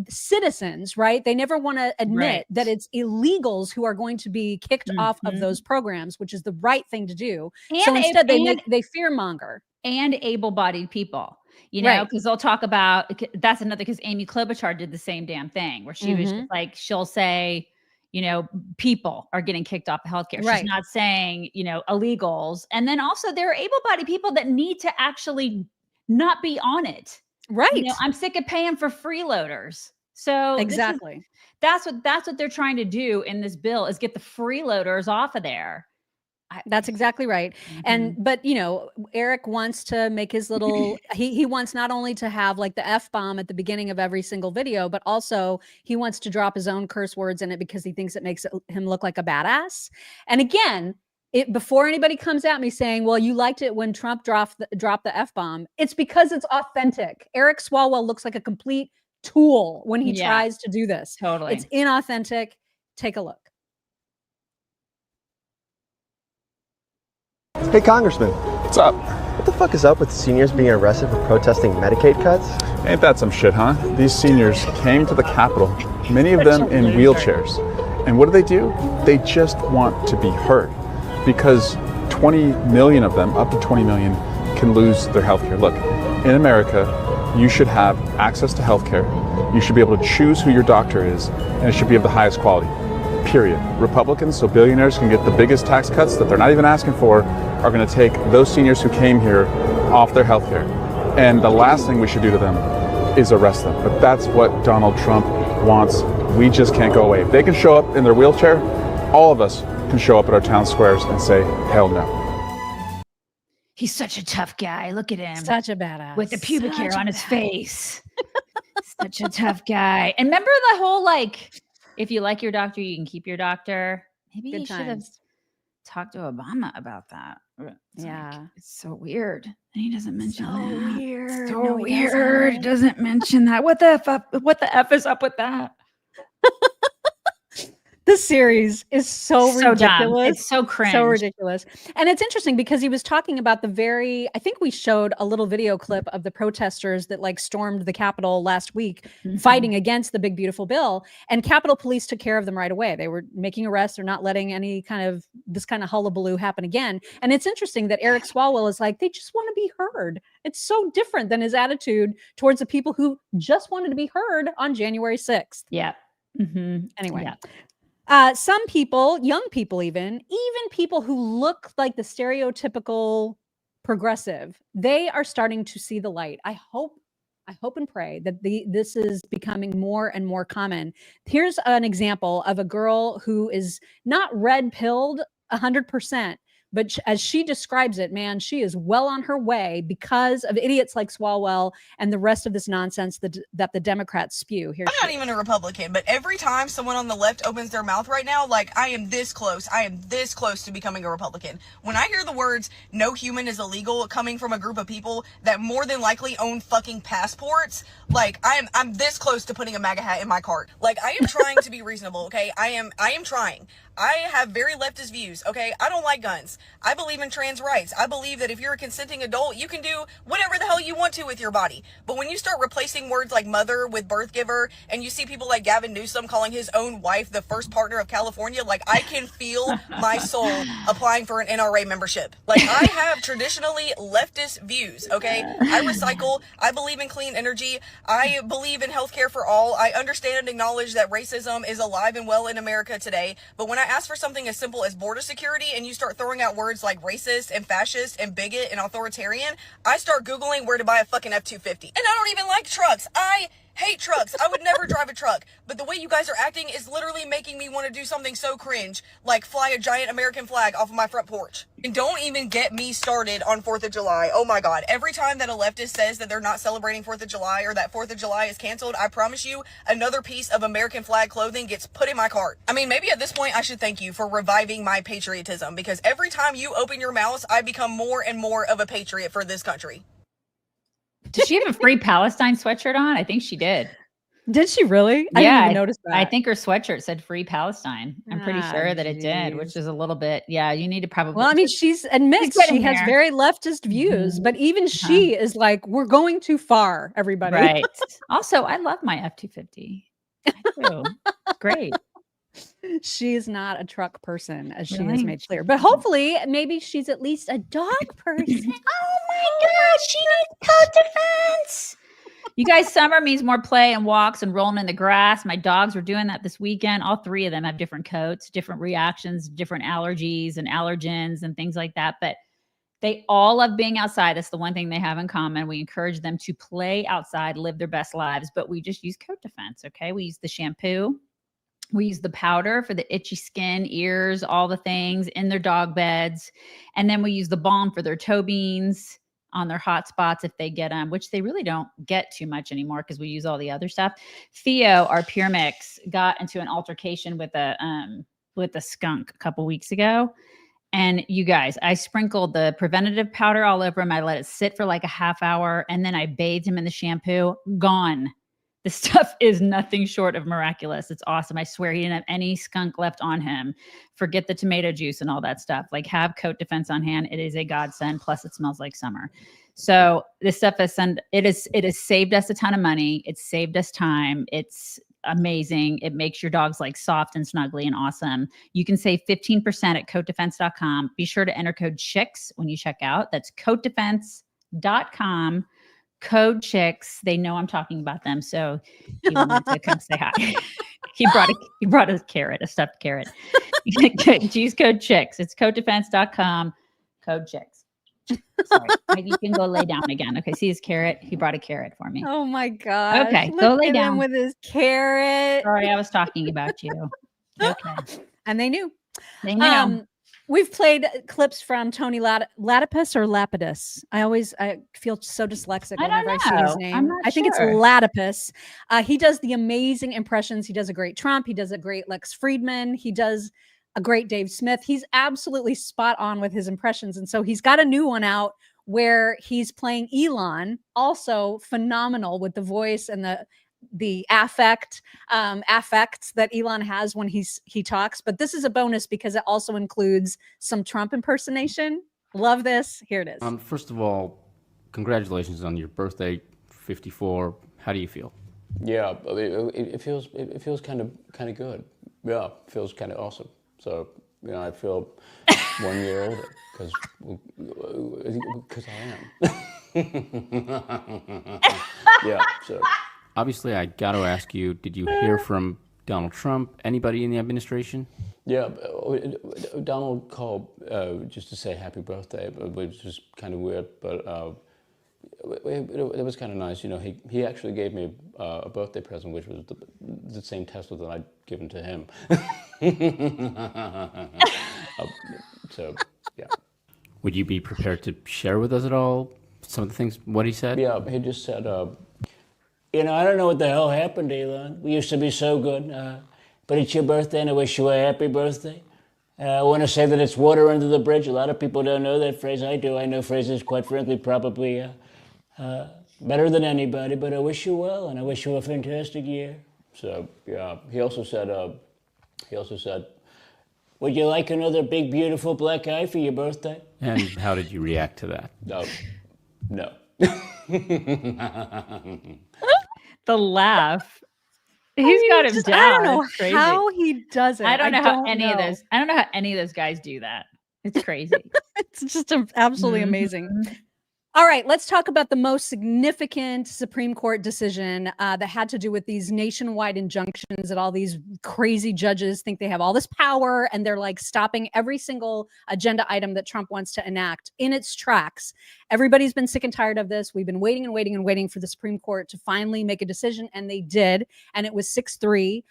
citizens, right? They never want to admit that it's illegals who are going to be kicked off of those programs, which is the right thing to do. And so instead, they fearmonger. And able-bodied people, you know, because they'll talk about, that's another, because Amy Klobuchar did the same damn thing where she was just like, she'll say, you know, people are getting kicked off of healthcare. She's not saying, you know, illegals. And then also there are able-bodied people that need to actually not be on it. Right. You know, I'm sick of paying for freeloaders. So exactly. That's what they're trying to do in this bill is get the freeloaders off of there. That's exactly right. But you know, Eric wants to make his little, he wants not only to have like the F-bomb at the beginning of every single video, but also he wants to drop his own curse words in it because he thinks it makes him look like a badass. And again, before anybody comes at me saying, well, you liked it when Trump dropped the F-bomb, it's because it's authentic. Eric Swalwell looks like a complete tool when he tries to do this. Totally. It's inauthentic. Take a look. Hey, Congressman. What's up? What the fuck is up with seniors being arrested for protesting Medicaid cuts? Ain't that some shit, huh? These seniors came to the Capitol, many of them in wheelchairs. And what do? They just want to be heard. Because 20 million of them, up to 20 million, can lose their health care. Look, in America, you should have access to health care. You should be able to choose who your doctor is, and it should be of the highest quality, period. Republicans, so billionaires can get the biggest tax cuts that they're not even asking for, are going to take those seniors who came here off their health care. And the last thing we should do to them is arrest them. But that's what Donald Trump wants. We just can't go away. If they can show up in their wheelchair, all of us can show up at our town squares and say, hell no. He's such a tough guy. Look at him. Such a badass. With the pubic hair on his face. Such a tough guy. And remember the whole, like, if you like your doctor, you can keep your doctor. Maybe he should have talked to Obama about that. It's so weird. And he doesn't mention that. Weird. So weird. He doesn't mention that. What the F is up with that? This series is so ridiculous. Dumb. It's so cringe. So ridiculous. And it's interesting because he was talking about I think we showed a little video clip of the protesters that like stormed the Capitol last week fighting against the big beautiful bill, and Capitol Police took care of them right away. They were making arrests. They're not letting any this kind of hullabaloo happen again. And it's interesting that Eric Swalwell is like, they just want to be heard. It's so different than his attitude towards the people who just wanted to be heard on January 6th. Yeah. Anyway. Yeah. Some people, young people even people who look like the stereotypical progressive, they are starting to see the light. I hope and pray that this is becoming more and more common. Here's an example of a girl who is not red-pilled 100%, but as she describes it, man, she is well on her way because of idiots like Swalwell and the rest of this nonsense that the Democrats spew. I'm not even a Republican, but every time someone on the left opens their mouth right now, like, I am this close to becoming a Republican. When I hear the words, no human is illegal, coming from a group of people that more than likely own fucking passports, like, I'm this close to putting a MAGA hat in my cart. Like, I am trying to be reasonable, okay? I am trying. I have very leftist views, okay? I don't like guns. I believe in trans rights. I believe that if you're a consenting adult, you can do whatever the hell you want to with your body. But when you start replacing words like mother with birth giver, and you see people like Gavin Newsom calling his own wife the first partner of California, like, I can feel my soul applying for an NRA membership. Like, I have traditionally leftist views, okay? I recycle. I believe in clean energy. I believe in healthcare for all. I understand and acknowledge that racism is alive and well in America today. But when I ask for something as simple as border security and you start throwing out out words like racist and fascist and bigot and authoritarian, I start Googling where to buy a fucking F-250. And I don't even like trucks. I hate trucks. I would never drive a truck. But the way you guys are acting is literally making me want to do something so cringe, like fly a giant American flag off of my front porch. And don't even get me started on 4th of July. Oh my God. Every time that a leftist says that they're not celebrating 4th of July or that 4th of July is canceled, I promise you another piece of American flag clothing gets put in my cart. I mean, maybe at this point I should thank you for reviving my patriotism, because every time you open your mouth, I become more and more of a patriot for this country. Did she have a Free Palestine sweatshirt on? I think she did. Did she really? I didn't even notice that. I think her sweatshirt said Free Palestine. I'm pretty sure that it did, which is a little bit, you need to probably. Well, I mean, she admits she has very leftist views, but even she is like, we're going too far, everybody. Right. Also, I love my F-250. I do. It's great. She is not a truck person, as she has made clear. But hopefully, maybe she's at least a dog person. Oh my God, she needs co-defense. You guys, summer means more play and walks and rolling in the grass. My dogs were doing that this weekend. All 3 of them have different coats, different reactions, different allergies and allergens and things like that. But they all love being outside. That's the one thing they have in common. We encourage them to play outside, live their best lives, but we just use coat defense, okay? We use the shampoo. We use the powder for the itchy skin, ears, all the things in their dog beds. And then we use the balm for their toe beans on their hot spots if they get them, which they really don't get too much anymore because we use all the other stuff. Theo, our Pure Mix, got into an altercation with a skunk a couple weeks ago. And you guys, I sprinkled the preventative powder all over him. I let it sit for like a half hour, and then I bathed him in the shampoo. Gone. This stuff is nothing short of miraculous. It's awesome. I swear he didn't have any skunk left on him. Forget the tomato juice and all that stuff. Like, have coat defense on hand. It is a godsend. Plus, it smells like summer. So this stuff has saved us a ton of money. It's saved us time. It's amazing. It makes your dogs like soft and snuggly and awesome. You can save 15% at coatdefense.com. Be sure to enter code CHICKS when you check out. That's coatdefense.com. Code CHICKS. They know I'm talking about them, so he wanted to come say hi. He brought a carrot, a stuffed carrot. Use code CHICKS. It's coatdefense.com. Code CHICKS. Sorry, you can go lay down again. Okay, see his carrot. He brought a carrot for me. Oh my God. Okay, go lay down with his carrot. Sorry, I was talking about you. Okay, and they knew. They knew. We've played clips from Tony Latipus or Lapidus. I feel so dyslexic whenever I see his name. I think it's Latipus. He does the amazing impressions. He does a great Trump. He does a great Lex Friedman. He does a great Dave Smith. He's absolutely spot on with his impressions. And so he's got a new one out where he's playing Elon, also phenomenal with the voice and the affects that Elon has when he talks. But this is a bonus because it also includes some Trump impersonation. Love this. Here it is. First of all, congratulations on your birthday, 54. How do you feel? Yeah, it feels kind of good. Yeah, it feels kind of awesome. So, I feel 1 year older because I am. Yeah, so. Obviously, I got to ask you, did you hear from Donald Trump, anybody in the administration? Yeah, Donald called just to say happy birthday, which was kind of weird, but it was kind of nice. He actually gave me a birthday present, which was the same Tesla that I'd given to him. So, yeah. Would you be prepared to share with us at all some of the things, what he said? Yeah, he just said... I don't know what the hell happened, Elon. We used to be so good. But it's your birthday, and I wish you a happy birthday. I want to say that it's water under the bridge. A lot of people don't know that phrase. I do. I know phrases, quite frankly, probably better than anybody. But I wish you well, and I wish you a fantastic year. So, yeah. He also said, would you like another big, beautiful black eye for your birthday? And how did you react to that? No. The laugh. He's got him down. I don't know how he does it. I don't know how any of those guys do that. It's crazy. It's just absolutely amazing. All right, let's talk about the most significant Supreme Court decision that had to do with these nationwide injunctions that all these crazy judges think they have all this power, and they're like stopping every single agenda item that Trump wants to enact in its tracks. Everybody's been sick and tired of this. We've been waiting and waiting and waiting for the Supreme Court to finally make a decision, and they did, and it was 6-3.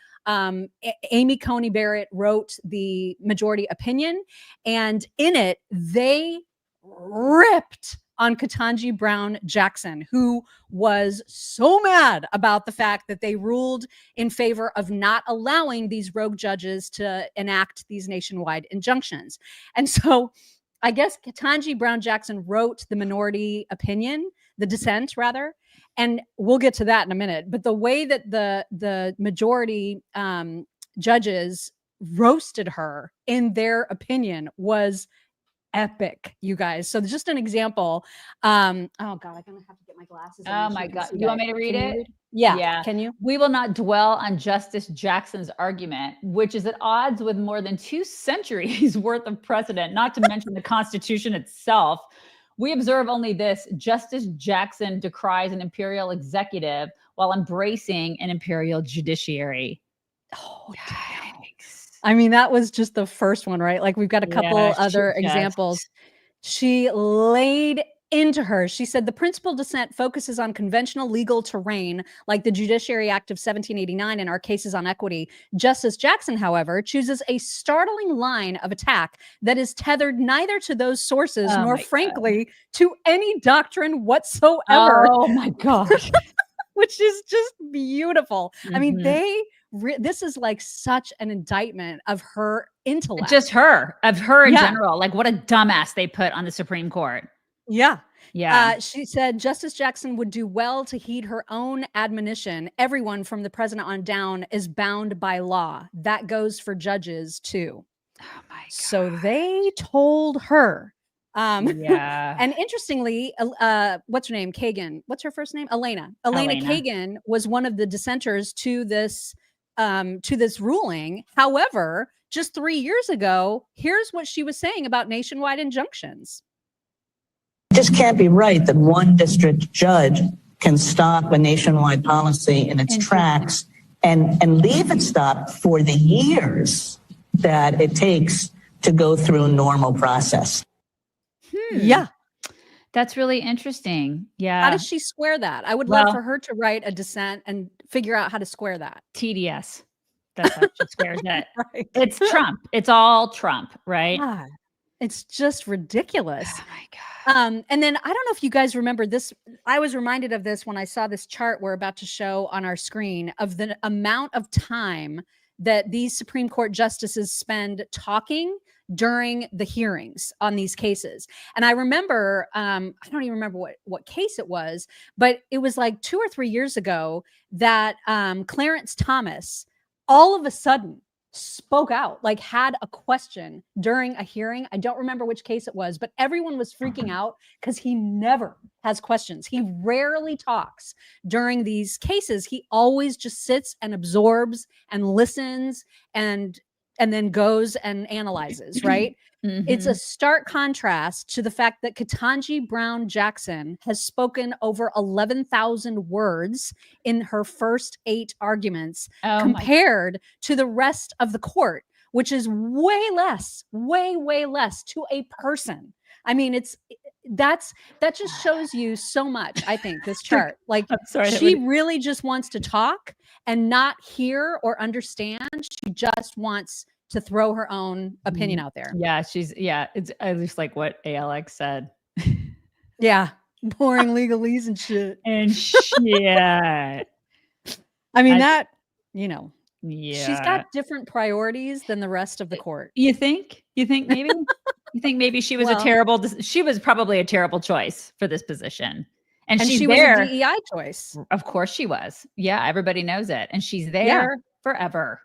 Amy Coney Barrett wrote the majority opinion, and in it, they ripped on Ketanji Brown Jackson, who was so mad about the fact that they ruled in favor of not allowing these rogue judges to enact these nationwide injunctions. And so I guess Ketanji Brown Jackson wrote the minority opinion, the dissent rather, and we'll get to that in a minute. But the way that the majority judges roasted her in their opinion was epic, you guys. So just an example. Oh God, I'm gonna have to get my glasses. Oh my God. You want me to read it? Yeah. Can you? We will not dwell on Justice Jackson's argument, which is at odds with more than 2 centuries worth of precedent, not to mention the Constitution itself. We observe only this: Justice Jackson decries an imperial executive while embracing an imperial judiciary. Oh, I mean, that was just the first one, right? Like we've got a couple other examples. She laid into her. She said the principal dissent focuses on conventional legal terrain like the Judiciary Act of 1789 and our cases on equity. Justice Jackson, however, chooses a startling line of attack that is tethered neither to those sources nor, frankly, to any doctrine whatsoever. Oh my gosh. Which is just beautiful. I mean, this is like such an indictment of her intellect. Just her, in general. Like what a dumbass they put on the Supreme Court. Yeah. Yeah. She said Justice Jackson would do well to heed her own admonition. Everyone from the president on down is bound by law. That goes for judges too. Oh my God. So they told her. Yeah. And interestingly, what's her name? Kagan. What's her first name? Elena Kagan was one of the dissenters to this ruling. However, just 3 years ago, here's what she was saying about nationwide injunctions. It just can't be right that one district judge can stop a nationwide policy in its tracks and leave it stopped for the years that it takes to go through a normal process. Yeah. That's really interesting. Yeah. How does she square that? I would love for her to write a dissent and figure out how to square that. TDS. That's how she squares it. Right. It's Trump. It's all Trump, right? God, it's just ridiculous. Oh my God. And then I don't know if you guys remember this. I was reminded of this when I saw this chart we're about to show on our screen of the amount of time that these Supreme Court justices spend talking during the hearings on these cases. And I remember, I don't even remember what case it was, but it was like 2 or 3 years ago that Clarence Thomas all of a sudden spoke out, like had a question during a hearing. I don't remember which case it was, but everyone was freaking out because he never has questions. He rarely talks during these cases. He always just sits and absorbs and listens and then goes and analyzes, right? It's a stark contrast to the fact that Ketanji Brown Jackson has spoken over 11,000 words in her first 8 arguments compared to the rest of the court, which is way less to a person. I mean, that just shows you so much, I think, this chart. Like, she really just wants to talk and not hear or understand. She just wants to throw her own opinion out there. Yeah, it's at least like what ALX said. Yeah, boring legalese and shit. And shit. I mean, she's yeah. got different priorities than the rest of the court. You think maybe? You think maybe she was she was probably a terrible choice for this position. And she was a DEI choice. Of course she was. Yeah, everybody knows it. And she's there forever.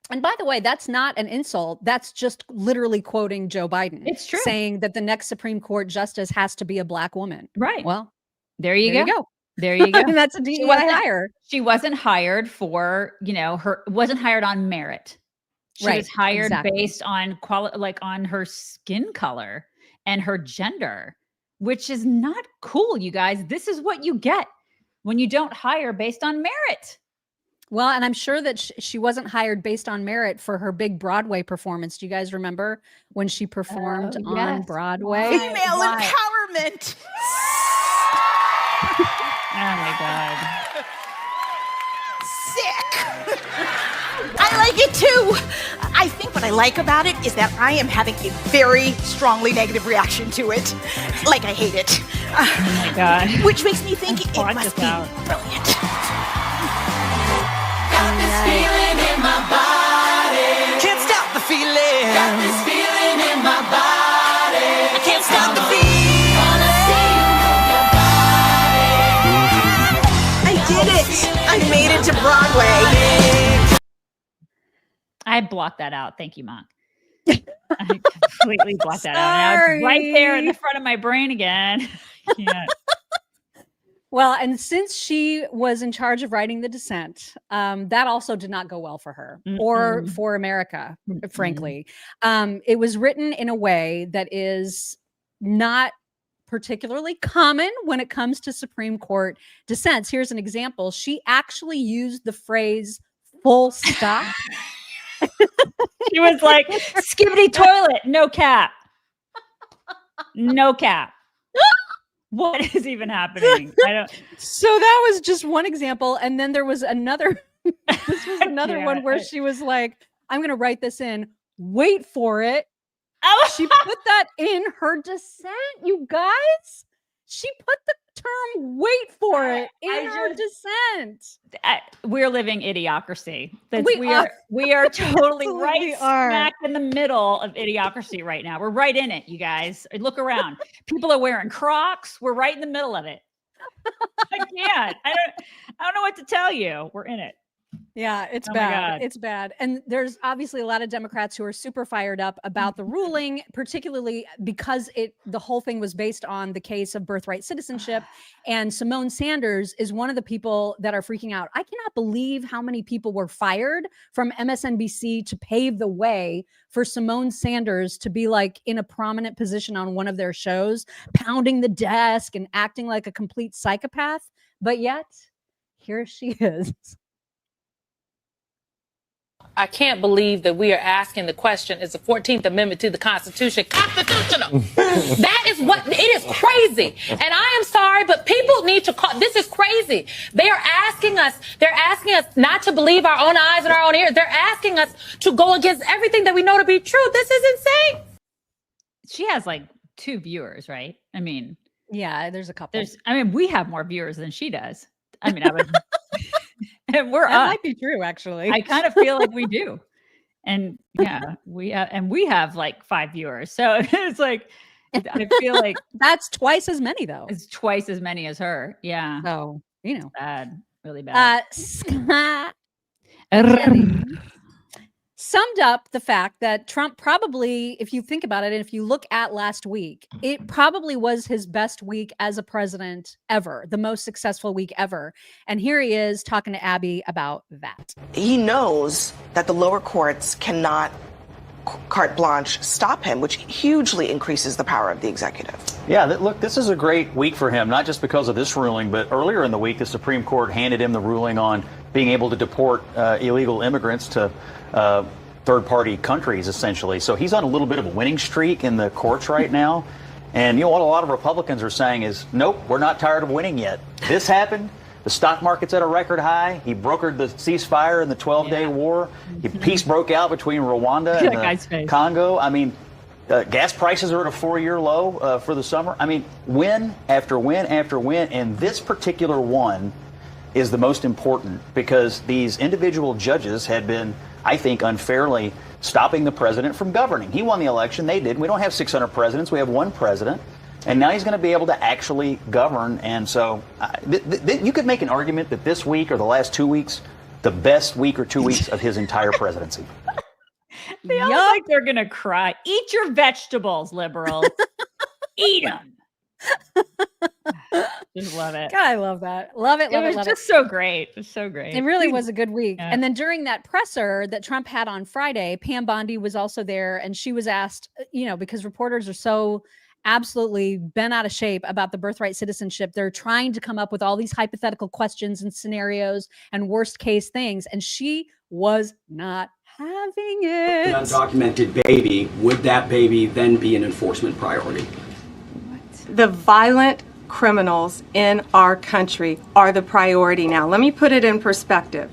And by the way, that's not an insult. That's just literally quoting Joe Biden. It's true. Saying that the next Supreme Court justice has to be a Black woman. Right. Well, there you go. There you go. And that's a DEI hire. She wasn't hired for, wasn't hired on merit. She was hired based on on her skin color and her gender. which is not cool, you guys. This is what you get when you don't hire based on merit. Well, and I'm sure that she wasn't hired based on merit for her big Broadway performance. Do you guys remember when she performed on Broadway? Female empowerment. Oh my God. Sick. I like it too. I think what I like about it is that I am having a very strongly negative reaction to it. Like I hate it. Oh my God. Which makes me think it must be brilliant. Got this feeling in my body. Can't stop the feeling. Got this feeling in my body. I can't stop the feeling. Wanna see you move your body. I did it. I made it to Broadway. I blocked that out. Thank you, Mom. I completely blocked that out. Now it's right there in the front of my brain again. Yeah. Well, and since she was in charge of writing The Dissent, that also did not go well for her or for America, frankly. It was written in a way that is not particularly common when it comes to Supreme Court dissents. Here's an example. She actually used the phrase full stop. She was like, skibbity toilet, no cap. No cap. What is even happening? I don't. So that was just one example. And then there was another, this was another one where she was like, I'm going to write this in, wait for it. She put that in her dissent, you guys. She put the term wait for it in her dissent. We're living idiocracy. We are totally smack in the middle of idiocracy right now. We're right in it, you guys. Look around. People are wearing Crocs. We're right in the middle of it. I can't. I don't know what to tell you. We're in it. Yeah, it's bad. It's bad. And there's obviously a lot of Democrats who are super fired up about the ruling, particularly because the whole thing was based on the case of birthright citizenship. And Simone Sanders is one of the people that are freaking out. I cannot believe how many people were fired from MSNBC to pave the way for Simone Sanders to be like in a prominent position on one of their shows, pounding the desk and acting like a complete psychopath. But yet, here she is. I can't believe that we are asking the question, is the 14th Amendment to the Constitution constitutional? That is what, it is crazy. And I am sorry, but people need to call, this is crazy. They're asking us not to believe our own eyes and our own ears. They're asking us to go against everything that we know to be true. This is insane. She has like 2 viewers, right? I mean. Yeah, there's a couple. We have more viewers than she does. I mean, I would. And that might be true, actually. I kind of feel like we do. And yeah, we have like 5 viewers. So it's like, I feel like that's twice as many though. It's twice as many as her. Yeah. So, bad, really bad. Scott summed up the fact that Trump probably, if you think about it, and if you look at last week, it probably was his best week as a president ever, the most successful week ever. And here he is talking to Abby about that. He knows that the lower courts cannot carte blanche stop him, which hugely increases the power of the executive. Yeah, look, this is a great week for him, not just because of this ruling, but earlier in the week, the Supreme Court handed him the ruling on being able to deport illegal immigrants to third-party countries, essentially. So he's on a little bit of a winning streak in the courts right now. And what a lot of Republicans are saying is, nope, we're not tired of winning yet. This happened. The stock market's at a record high. He brokered the ceasefire in the 12-day war. Peace broke out between Rwanda and Congo. I mean, gas prices are at a 4-year low for the summer. I mean, win after win after win. And this particular one is the most important because these individual judges had been, I think, unfairly stopping the president from governing. He won the election. They did. We don't have 600 presidents. We have 1 president. And now he's going to be able to actually govern. And so you could make an argument that this week or the last 2 weeks, the best week or 2 weeks of his entire presidency. They all like they're going to cry. Eat your vegetables, liberals. Eat them. Just love it. God, I love that. Love it. Love it. It was just so great. It was so great. It really was a good week. Yeah. And then during that presser that Trump had on Friday, Pam Bondi was also there, and she was asked, because reporters are so absolutely bent out of shape about the birthright citizenship. They're trying to come up with all these hypothetical questions and scenarios and worst case things. And she was not having it. An undocumented baby, would that baby then be an enforcement priority? The violent criminals in our country are the priority now. Let me put it in perspective.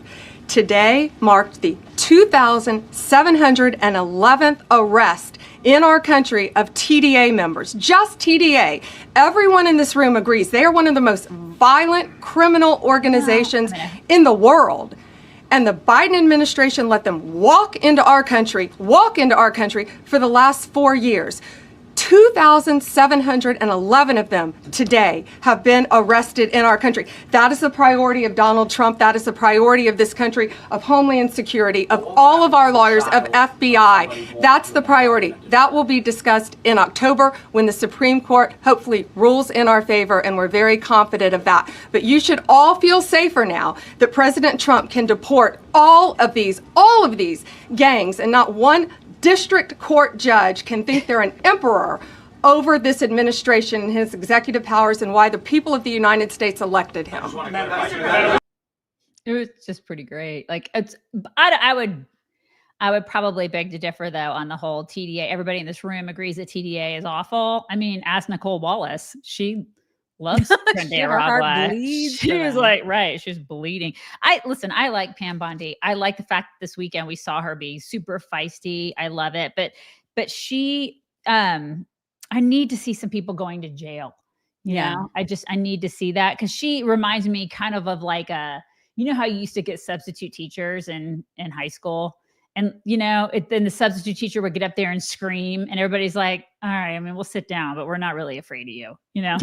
Today marked the 2,711th arrest in our country of TDA members, just TDA. Everyone in this room agrees they are one of the most violent criminal organizations in the world. And the Biden administration let them walk into our country for the last 4 years. 2,711 of them today have been arrested in our country. That is the priority of Donald Trump. That is the priority of this country, of Homeland Security, of all of our lawyers, of FBI. That's the priority. That will be discussed in October when the Supreme Court hopefully rules in our favor, and we're very confident of that. But you should all feel safer now that President Trump can deport all of these gangs, and not one district court judge can think they're an emperor over this administration and his executive powers and why the people of the United States elected him. It was just pretty great. Like I would probably beg to differ though on the whole TDA. Everybody in this room agrees that TDA is awful. I mean, ask Nicole Wallace. She loves She was like, right. She was bleeding. I like Pam Bondi. I like the fact that this weekend we saw her be super feisty. I love it. But she, I need to see some people going to jail. You know? I need to see that, because she reminds me kind of like you know how you used to get substitute teachers in high school? And, you know, then the substitute teacher would get up there and scream, and everybody's like, all right, I mean, we'll sit down, but we're not really afraid of you, you know?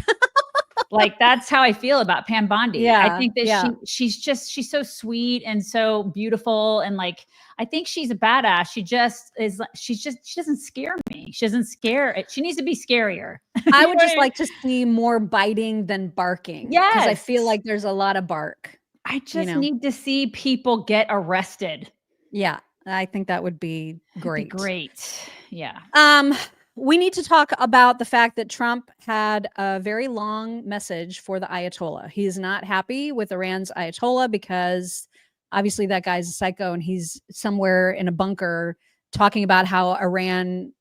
Like, that's how I feel about Pam Bondi. I think that she's so sweet and so beautiful. And like, I think she's a badass. She doesn't scare me. She doesn't scare. She needs to be scarier. I would just like to see more biting than barking. Yes. Because I feel like there's a lot of bark. I just need to see people get arrested. Yeah. I think that would be great. Great. Yeah. We need to talk about the fact that Trump had a very long message for the Ayatollah. He is not happy with Iran's Ayatollah because obviously that guy's a psycho, and he's somewhere in a bunker talking about how Iran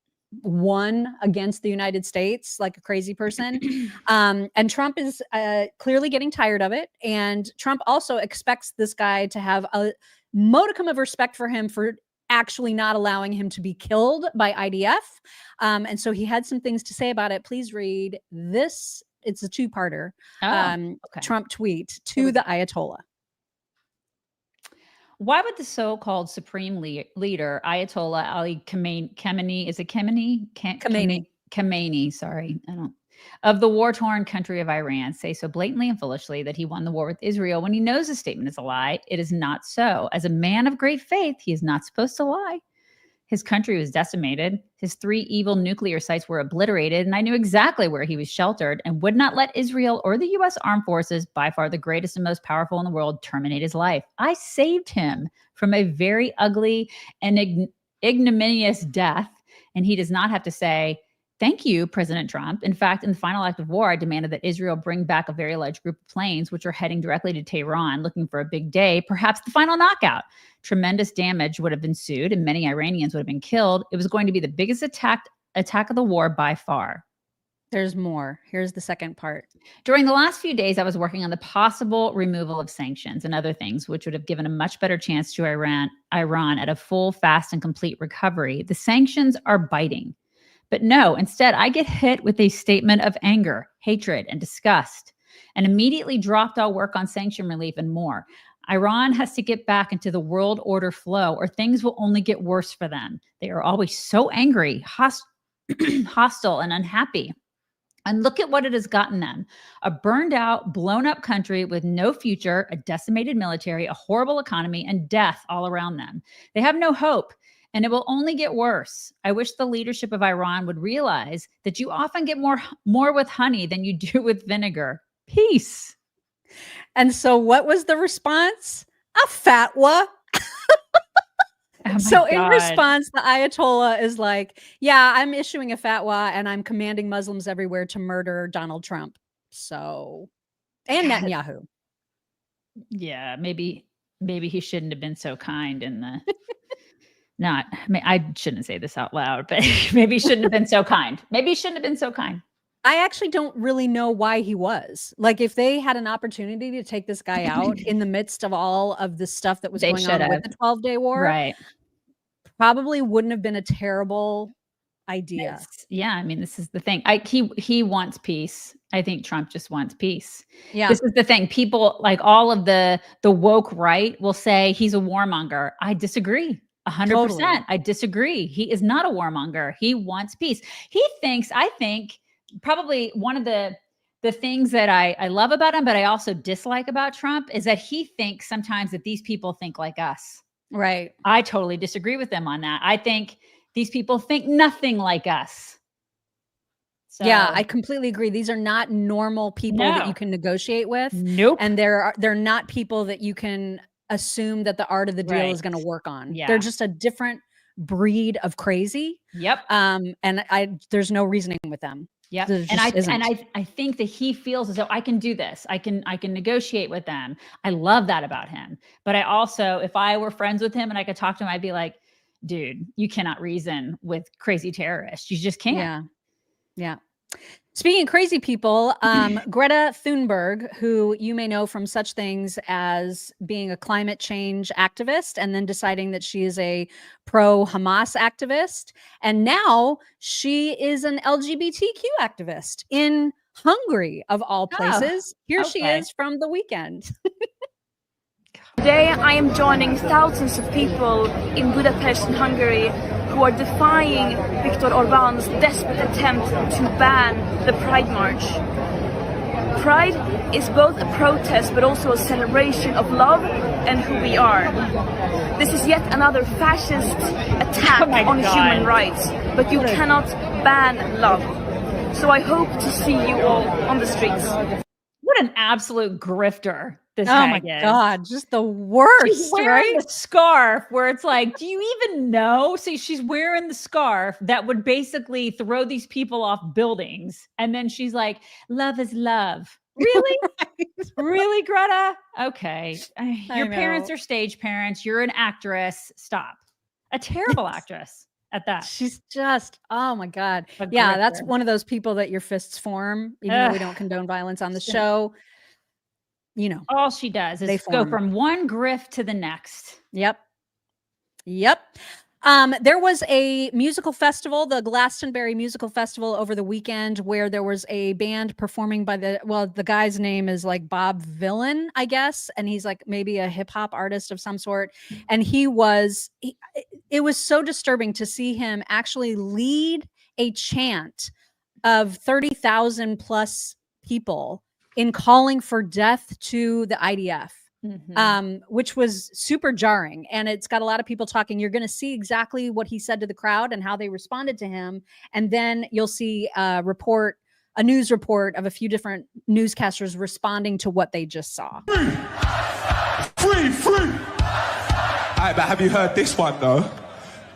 won against the United States like a crazy person. And Trump is clearly getting tired of it. And Trump also expects this guy to have a modicum of respect for him for actually not allowing him to be killed by IDF. And so he had some things to say about it. Please read this. It's a two-parter Trump tweet to the Ayatollah. Why would the so-called supreme leader, Ayatollah Ali Khamenei, is it Khamenei? Khamenei, sorry. Of the war-torn country of Iran, say so blatantly and foolishly that he won the war with Israel when he knows the statement is a lie? It is not so. As a man of great faith, he is not supposed to lie. His country was decimated. His 3 evil nuclear sites were obliterated, and I knew exactly where he was sheltered and would not let Israel or the U.S. armed forces, by far the greatest and most powerful in the world, terminate his life. I saved him from a very ugly and ignominious death, and he does not have to say, thank you, President Trump. In fact, in the final act of war, I demanded that Israel bring back a very large group of planes, which are heading directly to Tehran, looking for a big day, perhaps the final knockout. Tremendous damage would have ensued, and many Iranians would have been killed. It was going to be the biggest attack of the war by far. There's more. Here's the second part. During the last few days, I was working on the possible removal of sanctions and other things, which would have given a much better chance to Iran at a full, fast, and complete recovery. The sanctions are biting. But no, instead, I get hit with a statement of anger, hatred, and disgust, and immediately dropped all work on sanction relief and more. Iran has to get back into the world order flow, or things will only get worse for them. They are always so angry, hostile, and unhappy. And look at what it has gotten them. A burned out, blown up country with no future, a decimated military, a horrible economy, and death all around them. They have no hope. And it will only get worse. I wish the leadership of Iran would realize that you often get more with honey than you do with vinegar. Peace. And so what was the response? A fatwa. So in response, the Ayatollah is like, yeah, I'm issuing a fatwa and I'm commanding Muslims everywhere to murder Donald Trump. So, and Netanyahu. Yeah, maybe he shouldn't have been so kind in the I mean, I shouldn't say this out loud, but maybe he shouldn't have been so kind. Maybe he shouldn't have been so kind. I actually don't really know why he was. Like, if they had an opportunity to take this guy out in the midst of all of the stuff that was going on with the 12-day war, right? Probably wouldn't have been a terrible idea. Yeah, I mean, this is the thing. He wants peace. I think Trump just wants peace. Yeah. This is the thing. People, like all of the woke right, will say he's a warmonger. I disagree. 100%. Totally. I disagree. He is not a warmonger. He wants peace. He thinks, I think, probably one of the things that I love about him, but I also dislike about Trump, is that he thinks sometimes that these people think like us. Right. I totally disagree with them on that. I think these people think nothing like us. So, yeah, I completely agree. These are not normal people that you can negotiate with. Nope. And they're not people that you can assume that the art of the deal is going to work on. Yeah. They're just a different breed of crazy. Yep. And there's no reasoning with them. Yeah. And I think that he feels as though I can do this. I can negotiate with them. I love that about him. But I also, if I were friends with him and I could talk to him, I'd be like, dude, you cannot reason with crazy terrorists. You just can't. Yeah. Yeah. Speaking of crazy people, Greta Thunberg, who you may know from such things as being a climate change activist and then deciding that she is a pro-Hamas activist. And now she is an LGBTQ activist in Hungary, of all places. Here she is from the weekend. Today, I am joining thousands of people in Budapest, in Hungary, who are defying Viktor Orban's desperate attempt to ban the Pride March. Pride is both a protest but also a celebration of love and who we are. This is yet another fascist attack on human rights, but you cannot ban love. So I hope to see you all on the streets. What an absolute grifter. Oh my God, just the worst. She's wearing a scarf where it's like, do you even know? So she's wearing the scarf that would basically throw these people off buildings. And then she's like, love is love. Really? Really, Greta? Okay. Your parents are stage parents. You're an actress. Stop. A terrible actress at that. She's just, oh my God. Yeah, that's one of those people that your fists form, even though we don't condone violence on the show. You know, all she does is go from one grift to the next. Yep. There was a musical festival, the Glastonbury Musical Festival, over the weekend, where there was a band performing by the guy's name is like Bobby Vylan, I guess, and he's like maybe a hip hop artist of some sort. And it was so disturbing to see him actually lead a chant of 30,000 plus people in calling for death to the IDF, which was super jarring. And it's got a lot of people talking. You're going to see exactly what he said to the crowd and how they responded to him. And then you'll see a news report of a few different newscasters responding to what they just saw. Free! Alright, but have you heard this one though?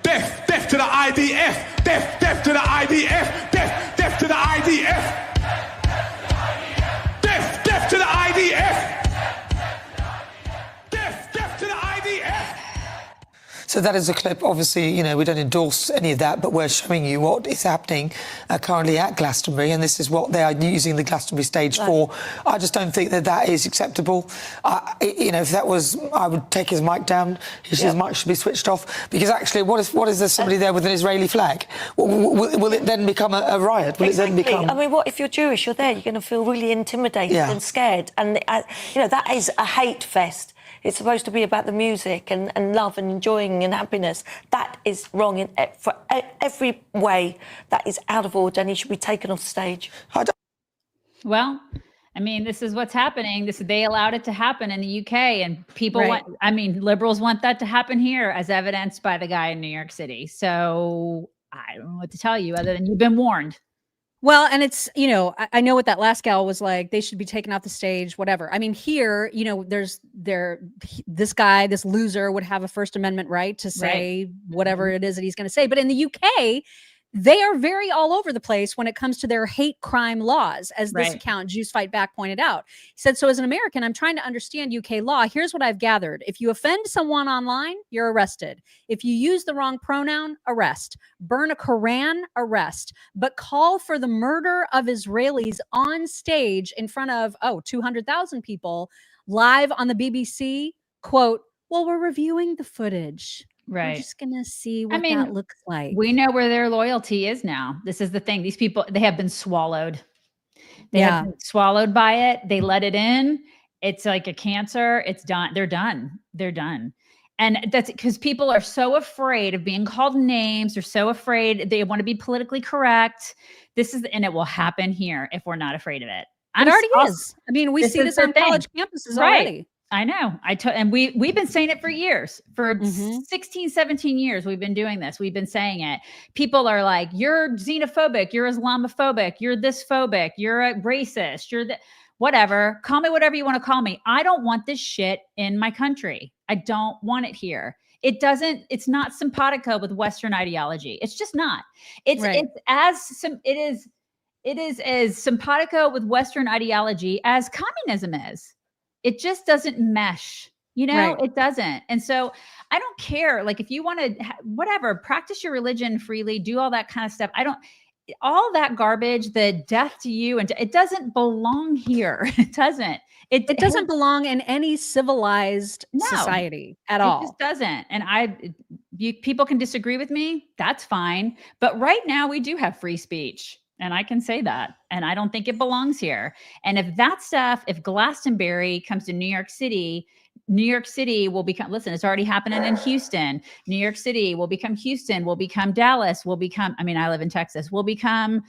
Death to the IDF! Death to the IDF! Death to the IDF! Death to the IDF! Death to the IDF! So that is a clip. Obviously, you know, we don't endorse any of that, but we're showing you what is happening currently at Glastonbury, and this is what they are using the Glastonbury stage for. I just don't think that is acceptable. You know, if that was, I would take his mic down. His mic should be switched off, because actually, what is there somebody there with an Israeli flag? Will it then become a riot? Will it then become? I mean, what if you're Jewish? You're there. You're going to feel really intimidated and scared, and you know that is a hate fest. It's supposed to be about the music and love and enjoying and happiness. That is wrong for every way. That is out of order, and he should be taken off stage. Well, I mean, this is what's happening. They allowed it to happen in the UK, and people liberals want that to happen here, as evidenced by the guy in New York City. So I don't know what to tell you other than you've been warned. Well, and it's, you know, I know what that last gal was like. They should be taken off the stage, whatever. I mean, here, you know, this guy, this loser would have a First Amendment right to say whatever it is that he's going to say. But in the UK, they are very all over the place when it comes to their hate crime laws, as this account, Jews Fight Back, pointed out. He said, so as an American, I'm trying to understand UK law. Here's what I've gathered. If you offend someone online, you're arrested. If you use the wrong pronoun, arrest. Burn a Quran, arrest. But call for the murder of Israelis on stage in front of, 200,000 people live on the BBC, quote, well, we're reviewing the footage. We're just going to see what that looks like. We know where their loyalty is now. This is the thing. These people, they have been swallowed. They have been swallowed by it. They let it in. It's like a cancer. It's done. They're done. They're done. And that's because people are so afraid of being called names. They're so afraid. They want to be politically correct. And it will happen here if we're not afraid of it. It already is. I mean, we see this on college campuses already. I know. And we've been saying it for years. For 16, 17 years, we've been doing this. We've been saying it. People are like, you're xenophobic, you're Islamophobic, you're this phobic, you're a racist, you're whatever. Call me whatever you want to call me. I don't want this shit in my country. I don't want it here. It's not simpatico with Western ideology. It's just not. It is as simpatico with Western ideology as communism is. It just doesn't mesh, you know, it doesn't. And so I don't care. Like if you want to, whatever, practice your religion freely, do all that kind of stuff. All that garbage, the death to you, and it doesn't belong here. It doesn't. It doesn't belong in any civilized society at all. It just doesn't. And people can disagree with me. That's fine. But right now we do have free speech. And I can say that. And I don't think it belongs here. And if Glastonbury comes to New York City will become, listen, it's already happening in Houston. New York City will become Houston, will become Dallas, will become, I live in Texas, will become,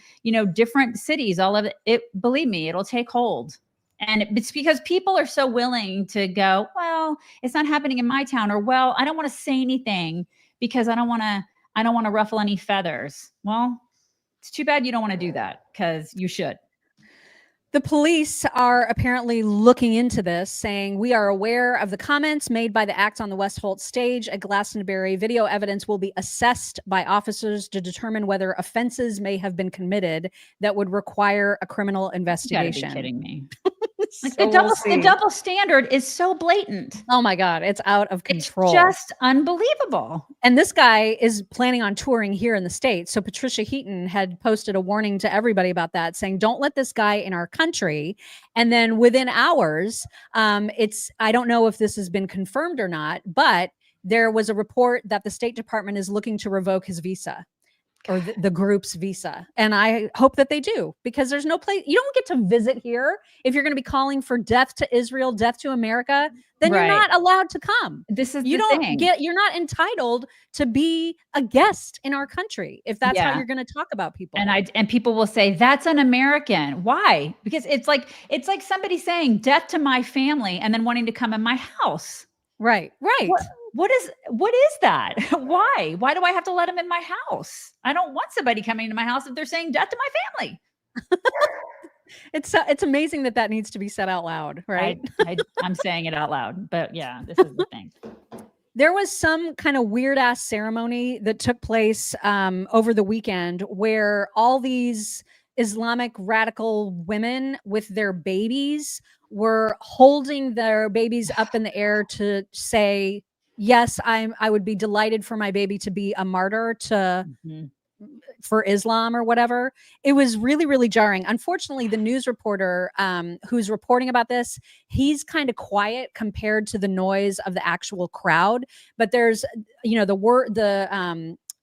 different cities, all of it. Believe me, it'll take hold. And it's because people are so willing to go, well, it's not happening in my town, or, well, I don't want to say anything because I don't want to ruffle any feathers. Well, it's too bad you don't want to do that, because you should. The police are apparently looking into this, saying, we are aware of the comments made by the acts on the West Holt stage at Glastonbury. Video evidence will be assessed by officers to determine whether offenses may have been committed that would require a criminal investigation. You gotta be kidding me. The double standard is so blatant. Oh my God, it's out of control. It's just unbelievable. And this guy is planning on touring here in the States. So Patricia Heaton had posted a warning to everybody about that, saying, don't let this guy in our country. And then within hours, I don't know if this has been confirmed or not, but there was a report that the State Department is looking to revoke his visa, or the group's visa. And I hope that they do, because there's no place, you don't get to visit here. If you're going to be calling for death to Israel, death to America, then you're not allowed to come. This is you're not entitled to be a guest in our country if that's how you're going to talk about people. And people will say, that's un-American. Why? Because it's like somebody saying death to my family and then wanting to come in my house. Right. What is that? Why do I have to let them in my house? I don't want somebody coming into my house if they're saying death to my family. It's amazing that needs to be said out loud, right? I'm saying it out loud, but yeah, this is the thing. There was some kind of weird ass ceremony that took place over the weekend where all these Islamic radical women with their babies were holding their babies up in the air to say, yes, I would be delighted for my baby to be a martyr for Islam or whatever. It was really, really jarring. Unfortunately, the news reporter who's reporting about this, he's kind of quiet compared to the noise of the actual crowd. But there's,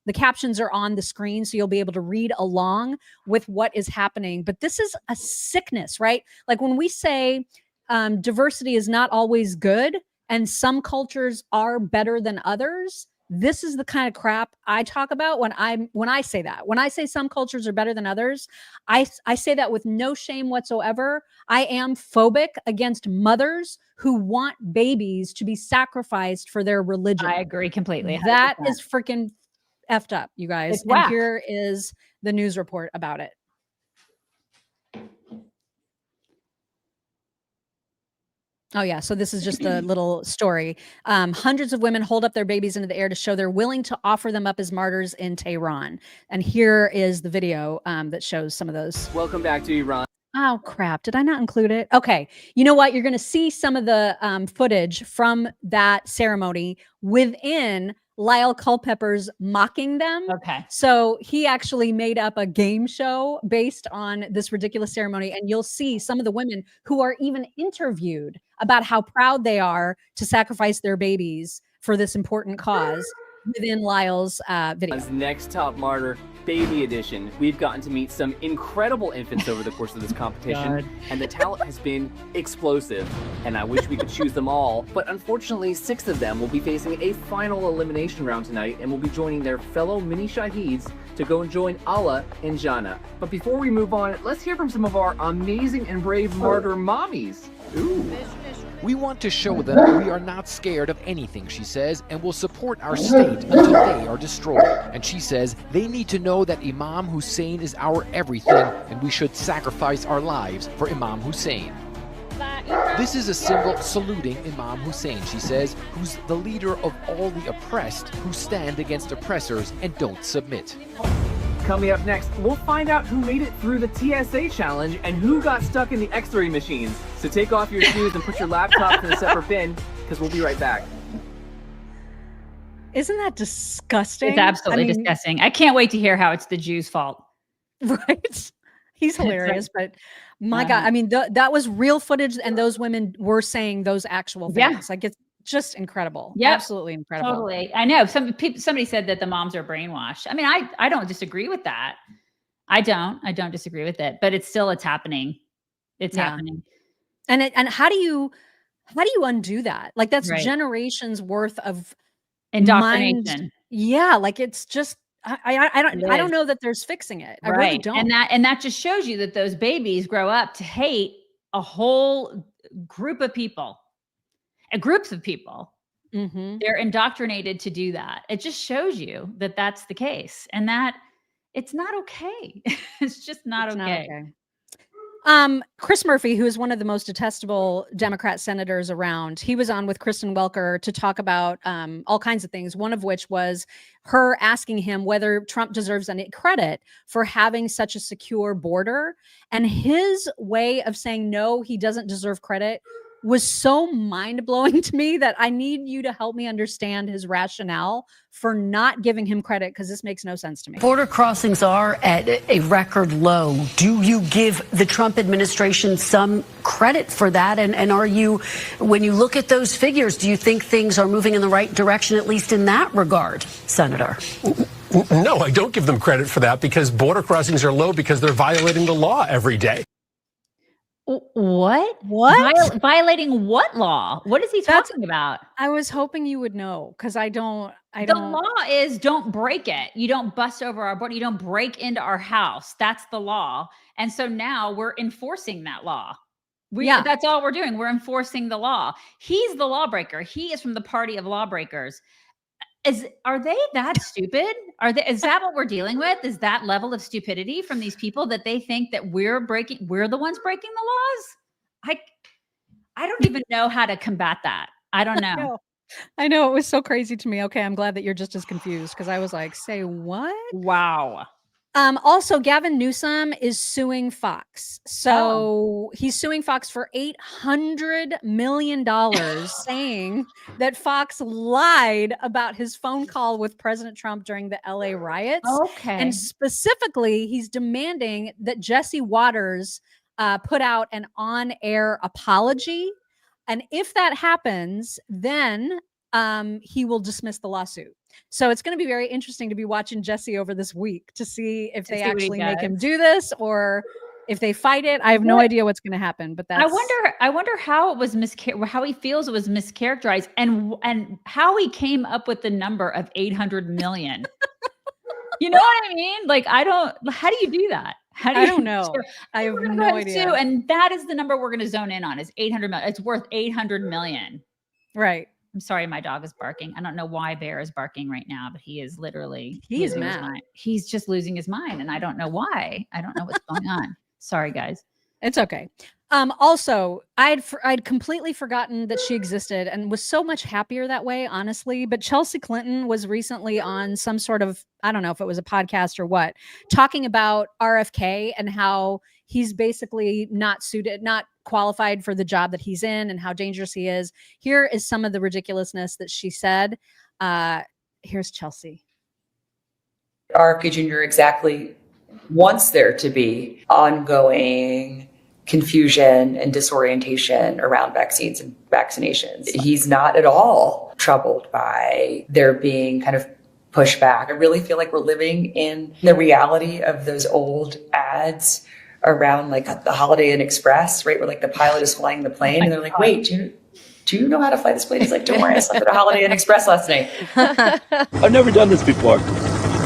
the captions are on the screen, so you'll be able to read along with what is happening. But this is a sickness, right? Like when we say diversity is not always good, and some cultures are better than others, this is the kind of crap I talk about when I say that. When I say some cultures are better than others, I say that with no shame whatsoever. I am phobic against mothers who want babies to be sacrificed for their religion. I agree completely. 100%. That is freaking effed up, you guys. And here is the news report about it. Oh, yeah. So this is just the little story. Hundreds of women hold up their babies into the air to show they're willing to offer them up as martyrs in Tehran. And here is the video that shows some of those. Welcome back to Iran. Oh, crap. Did I not include it? Okay. You know what? You're going to see some of the footage from that ceremony within Lyle Culpepper's mocking them. Okay. So he actually made up a game show based on this ridiculous ceremony. And you'll see some of the women who are even interviewed about how proud they are to sacrifice their babies for this important cause within Lyle's video. As next top martyr, baby edition. We've gotten to meet some incredible infants over the course of this competition, and the talent has been explosive. And I wish we could choose them all, but unfortunately 6 of them will be facing a final elimination round tonight and will be joining their fellow mini Shaheeds to go and join Allah and Jannah. But before we move on, let's hear from some of our amazing and brave martyr mommies. Ooh. We want to show them we are not scared of anything, she says, and will support our state until they are destroyed. And she says they need to know that Imam Hussein is our everything, and we should sacrifice our lives for Imam Hussein. This is a symbol saluting Imam Hussein, she says, who's the leader of all the oppressed who stand against oppressors and don't submit. Coming up next, we'll find out who made it through the TSA challenge and who got stuck in the X-ray machines. So take off your shoes and put your laptop in a separate bin, because we'll be right back. Isn't that disgusting? It's absolutely disgusting. I can't wait to hear how it's the Jews' fault. Right? He's hilarious, but my God, I mean, that was real footage, and those women were saying those actual things. Yeah. Like, it's just incredible. Yep. Absolutely incredible. Totally. I know somebody said that the moms are brainwashed. I mean, I don't disagree with that. I don't disagree with it, but it's happening. It's happening. And how do you undo that? Like, that's generations worth of indoctrination. Yeah. Like, it's just, I don't know that there's fixing it. I really don't. And that just shows you that those babies grow up to hate a whole group of people. Groups of people. Mm-hmm. They're indoctrinated to do that. It just shows you that that's the case, and that it's not okay. It's just not okay. Chris Murphy, who is one of the most detestable Democrat senators around, he was on with Kristen Welker to talk about all kinds of things, one of which was her asking him whether Trump deserves any credit for having such a secure border. And his way of saying, no, he doesn't deserve credit was so mind-blowing to me that I need you to help me understand his rationale for not giving him credit, because this makes no sense to me. Border crossings are at a record low. Do you give the Trump administration some credit for that? And are you, when you look at those figures, do you think things are moving in the right direction, at least in that regard, Senator? No, I don't give them credit for that, because border crossings are low because they're violating the law every day. What? Violating what law? What is he talking about? I was hoping you would know, because I don't. The law is don't break it. You don't bust over our border. You don't break into our house. That's the law. And so now we're enforcing that law. That's all we're doing. We're enforcing the law. He's the lawbreaker. He is from the party of lawbreakers. Are they that stupid? Is that what we're dealing with? Is that level of stupidity from these people that they think that we're the ones breaking the laws? I don't even know how to combat that. I don't know. I know. It was so crazy to me. Okay, I'm glad that you're just as confused, because I was like, say what? Wow. Also, Gavin Newsom is suing Fox. So he's suing Fox for $800 million, saying that Fox lied about his phone call with President Trump during the LA riots. Okay. And specifically, he's demanding that Jesse Waters put out an on-air apology. And if that happens, then he will dismiss the lawsuit. So it's going to be very interesting to be watching Jesse over this week to see if they actually make him do this, or if they fight it. I have no idea what's going to happen, but that's. I wonder how it was how he feels it was mischaracterized, and how he came up with the number of 800 million. You know what I mean? Like, how do you do that? I don't know. I have no idea. And that is the number we're going to zone in on, is 800 million. It's worth 800 million. Right. I'm sorry, my dog is barking. I don't know why Bear is barking right now, but he is literally he's losing mad. his mind. He's just losing his mind, and I don't know why. I don't know what's going on. Sorry, guys. It's okay. Also, I'd completely forgotten that she existed and was so much happier that way, honestly. But Chelsea Clinton was recently on some sort of, I don't know if it was a podcast or what, talking about RFK and how he's basically not qualified for the job that he's in and how dangerous he is. Here is some of the ridiculousness that she said. Here's Chelsea. RFK Jr. exactly wants there to be ongoing confusion and disorientation around vaccines and vaccinations. He's not at all troubled by there being kind of pushback. I really feel like we're living in the reality of those old ads around like the Holiday Inn Express, right? Where like the pilot is flying the plane and they're like, wait, do you know how to fly this plane? He's like, don't worry, I slept at a Holiday Inn Express last night. I've never done this before,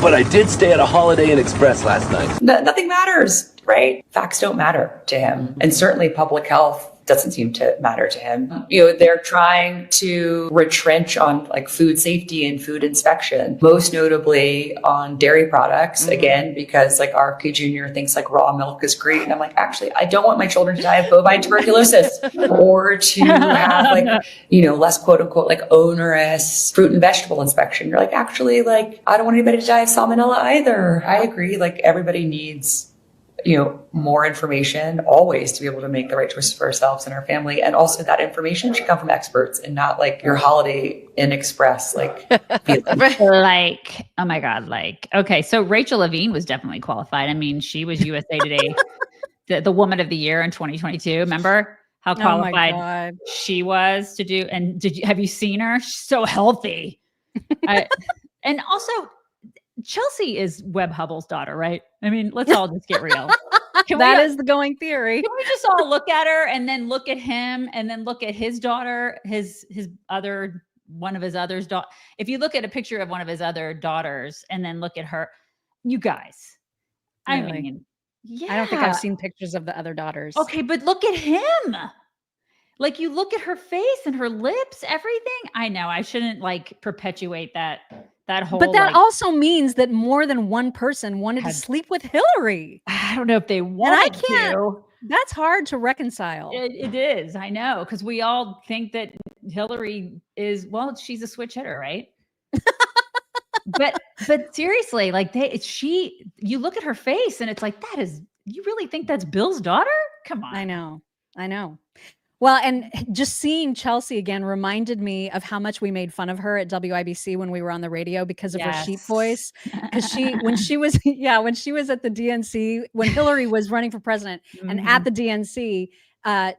but I did stay at a Holiday Inn Express last night. Nothing matters, right? Facts don't matter to him. And certainly public health doesn't seem to matter to him. They're trying to retrench on like food safety and food inspection, most notably on dairy products, again, because like RFK Jr. thinks like raw milk is great. And I'm like, actually, I don't want my children to die of bovine tuberculosis or to have like, less quote unquote, like onerous fruit and vegetable inspection. You're like, actually, like, I don't want anybody to die of salmonella either. I agree. Like everybody needs more information always to be able to make the right choices for ourselves and our family. And also that information should come from experts and not like your Holiday Inn Express, like, like, oh my God. Like, okay. So Rachel Levine was definitely qualified. I mean, she was USA Today, the woman of the year in 2022. Remember how qualified she was to do? And have you seen her? She's so healthy. And also, Chelsea is Webb Hubbell's daughter, right? I mean, let's all just get real. That is the going theory. Can we just all look at her and then look at him and then look at his daughter, one of his other daughters. If you look at a picture of one of his other daughters and then look at her, you guys, I mean, yeah. I don't think I've seen pictures of the other daughters. Okay, but look at him. Like you look at her face and her lips, everything. I know I shouldn't like perpetuate that whole. But that also means that more than one person wanted to sleep with Hillary. I don't know if they wanted to. That's hard to reconcile. It is. I know, because we all think that Hillary is, well, she's a switch hitter, right? but seriously, like you look at her face and it's like, you really think that's Bill's daughter? Come on. I know. Well, and just seeing Chelsea again reminded me of how much we made fun of her at WIBC when we were on the radio because of her sheep voice. Because when she was at the DNC, when Hillary was running for president and at the DNC,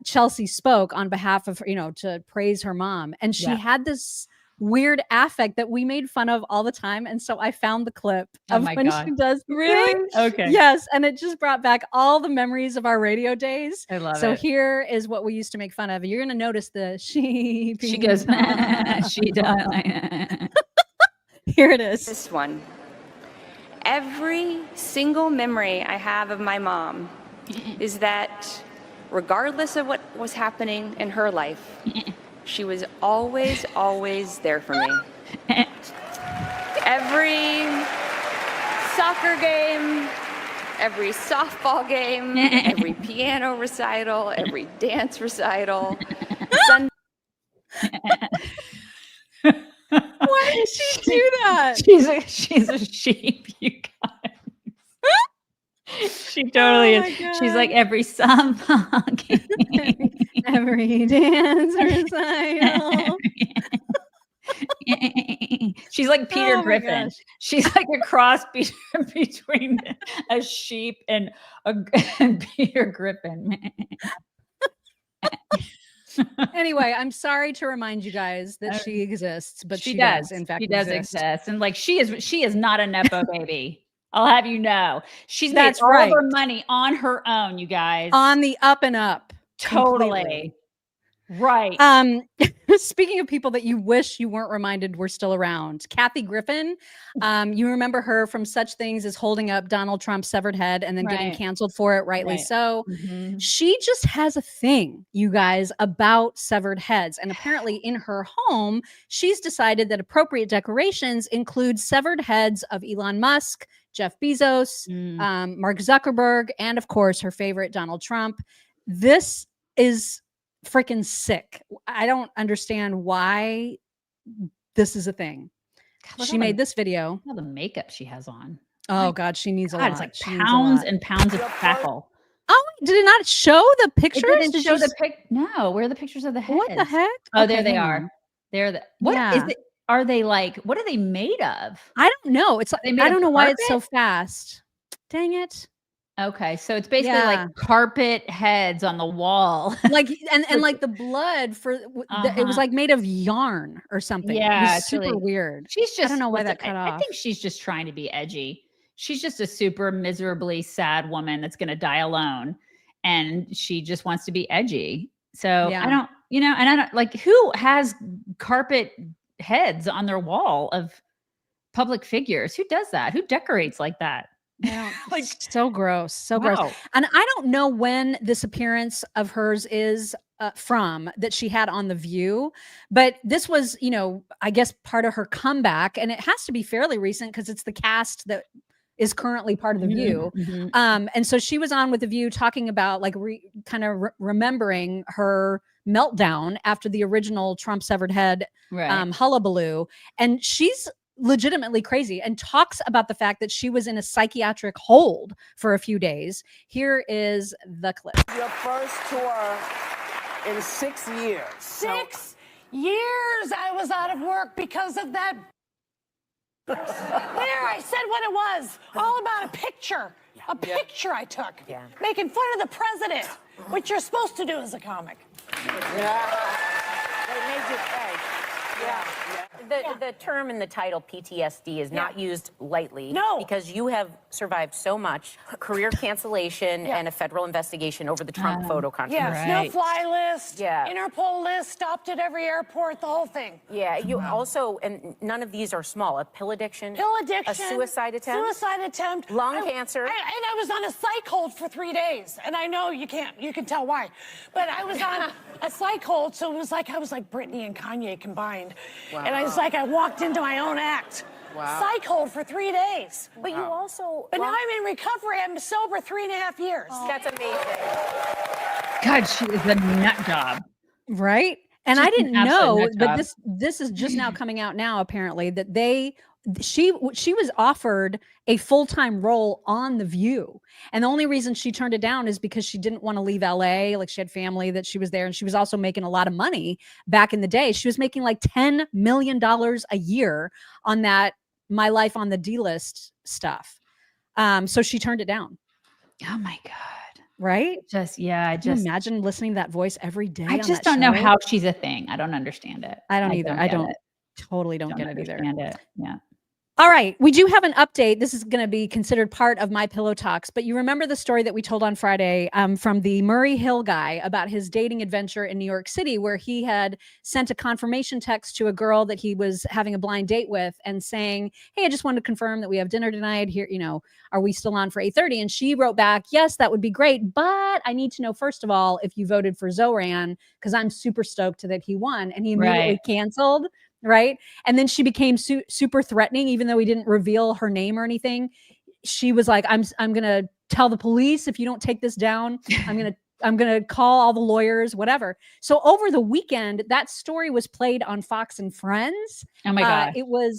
Chelsea spoke on behalf of, to praise her mom. And she had this weird affect that we made fun of all the time. And so I found the clip of when she does. Really? Okay. Yes. And it just brought back all the memories of our radio days. I love it. So here is what we used to make fun of. You're going to notice the sheep. She goes, she does. Here it is. This one. Every single memory I have of my mom is that regardless of what was happening in her life, she was always, always there for me. Every soccer game, every softball game, every piano recital, every dance recital. Why did she do that? She's a sheep, you guys. She totally is. She's like every softball game. Every dance recital. She's like Peter Griffin. She's like a cross between a sheep and Peter Griffin. Anyway, I'm sorry to remind you guys that she exists, but she does in fact exist. And like she is not a Nepo baby. I'll have you know. She's made all of her money on her own, you guys. On the up and up. Totally. Completely. Right. Speaking of people that you wish you weren't reminded were still around, Kathy Griffin, you remember her from such things as holding up Donald Trump's severed head and then getting canceled for it, rightly so. Mm-hmm. She just has a thing, you guys, about severed heads. And apparently in her home, she's decided that appropriate decorations include severed heads of Elon Musk, Jeff Bezos, Mark Zuckerberg, and of course, her favorite, Donald Trump. This is freaking sick. I don't understand why this is a thing. She made this video. All the makeup she has on. Oh God, she needs a lot. It's like pounds and pounds of spackle. Oh, did it not show the pictures? It didn't show the pic. No, where are the pictures of the heads? What the heck? Oh, Okay, there they hang are. on. They're the. What is it? Are they like? What are they made of? I don't know. It's They made I of don't know why it's so carpet? fast. Dang it. Okay, so it's basically Yeah. like carpet heads on the wall. Like and like the blood for it was like made of yarn or something. Yeah, it was it's super really weird. She's just. I don't know why listen, that cut off. I think she's just trying to be edgy. She's just a super miserably sad woman that's going to die alone, and she just wants to be edgy. So Yeah. I don't, and I don't like who has carpet heads on their wall of public figures. Who does that? Who decorates like that? Yeah, like so gross, so gross. Wow. And I don't know when this appearance of hers is from that she had on The View, but this was, I guess part of her comeback, and it has to be fairly recent because it's the cast that is currently part of The View. And so she was on with The View talking about like remembering her meltdown after the original Trump severed head hullabaloo, and she's legitimately crazy and talks about the fact that she was in a psychiatric hold for a few days. Here is the clip. Your first tour in 6 years. 6 years I was out of work because of that. There, I said what it was. All about a picture. A picture I took. Making fun of the president, which you're supposed to do as a comic. They made you pay. The term in the title PTSD is not used lightly. No. Because you have survived so much career cancellation and a federal investigation over the Trump photo controversy. No-fly list, Interpol list, stopped at every airport, the whole thing. Yeah, you also, and none of these are small, a pill addiction, a suicide attempt, lung cancer. And I was on a psych hold for 3 days. And I know you can tell why. But I was on a psych hold, so it was like I was like Britney and Kanye combined. Wow. And I was like, I walked into my own act. Wow. Psych hold for 3 days. But you also... But now I'm in recovery. I'm sober 3.5 years. That's amazing. God, she is a nut job. Right? And She's I didn't an absolute know, nut but job. this is just now coming out now, apparently, that she was offered a full-time role on The View. And the only reason she turned it down is because she didn't want to leave LA. Like she had family that she was there, and she was also making a lot of money back in the day. She was making like $10 million a year on that My Life on the D-List stuff. So she turned it down. Oh my God. Right? Can you imagine listening to that voice every day. I just don't know how she's a thing. I don't understand it. I don't either. I don't get it. totally don't get it either. Understand it. Yeah. All right, we do have an update. This is going to be considered part of my Pillow Toks, but you remember the story that we told on Friday from the Murray Hill guy about his dating adventure in New York City, where he had sent a confirmation text to a girl that he was having a blind date with and saying, "Hey, I just wanted to confirm that we have dinner tonight. Here, are we still on for 8:30?" And she wrote back, "Yes, that would be great, but I need to know first of all if you voted for Zoran because I'm super stoked that he won." And he immediately canceled. Right. And then she became super threatening, even though he didn't reveal her name or anything. She was like, I'm going to tell the police if you don't take this down. I'm going to call all the lawyers, whatever. So over the weekend, that story was played on Fox and Friends. Oh my God.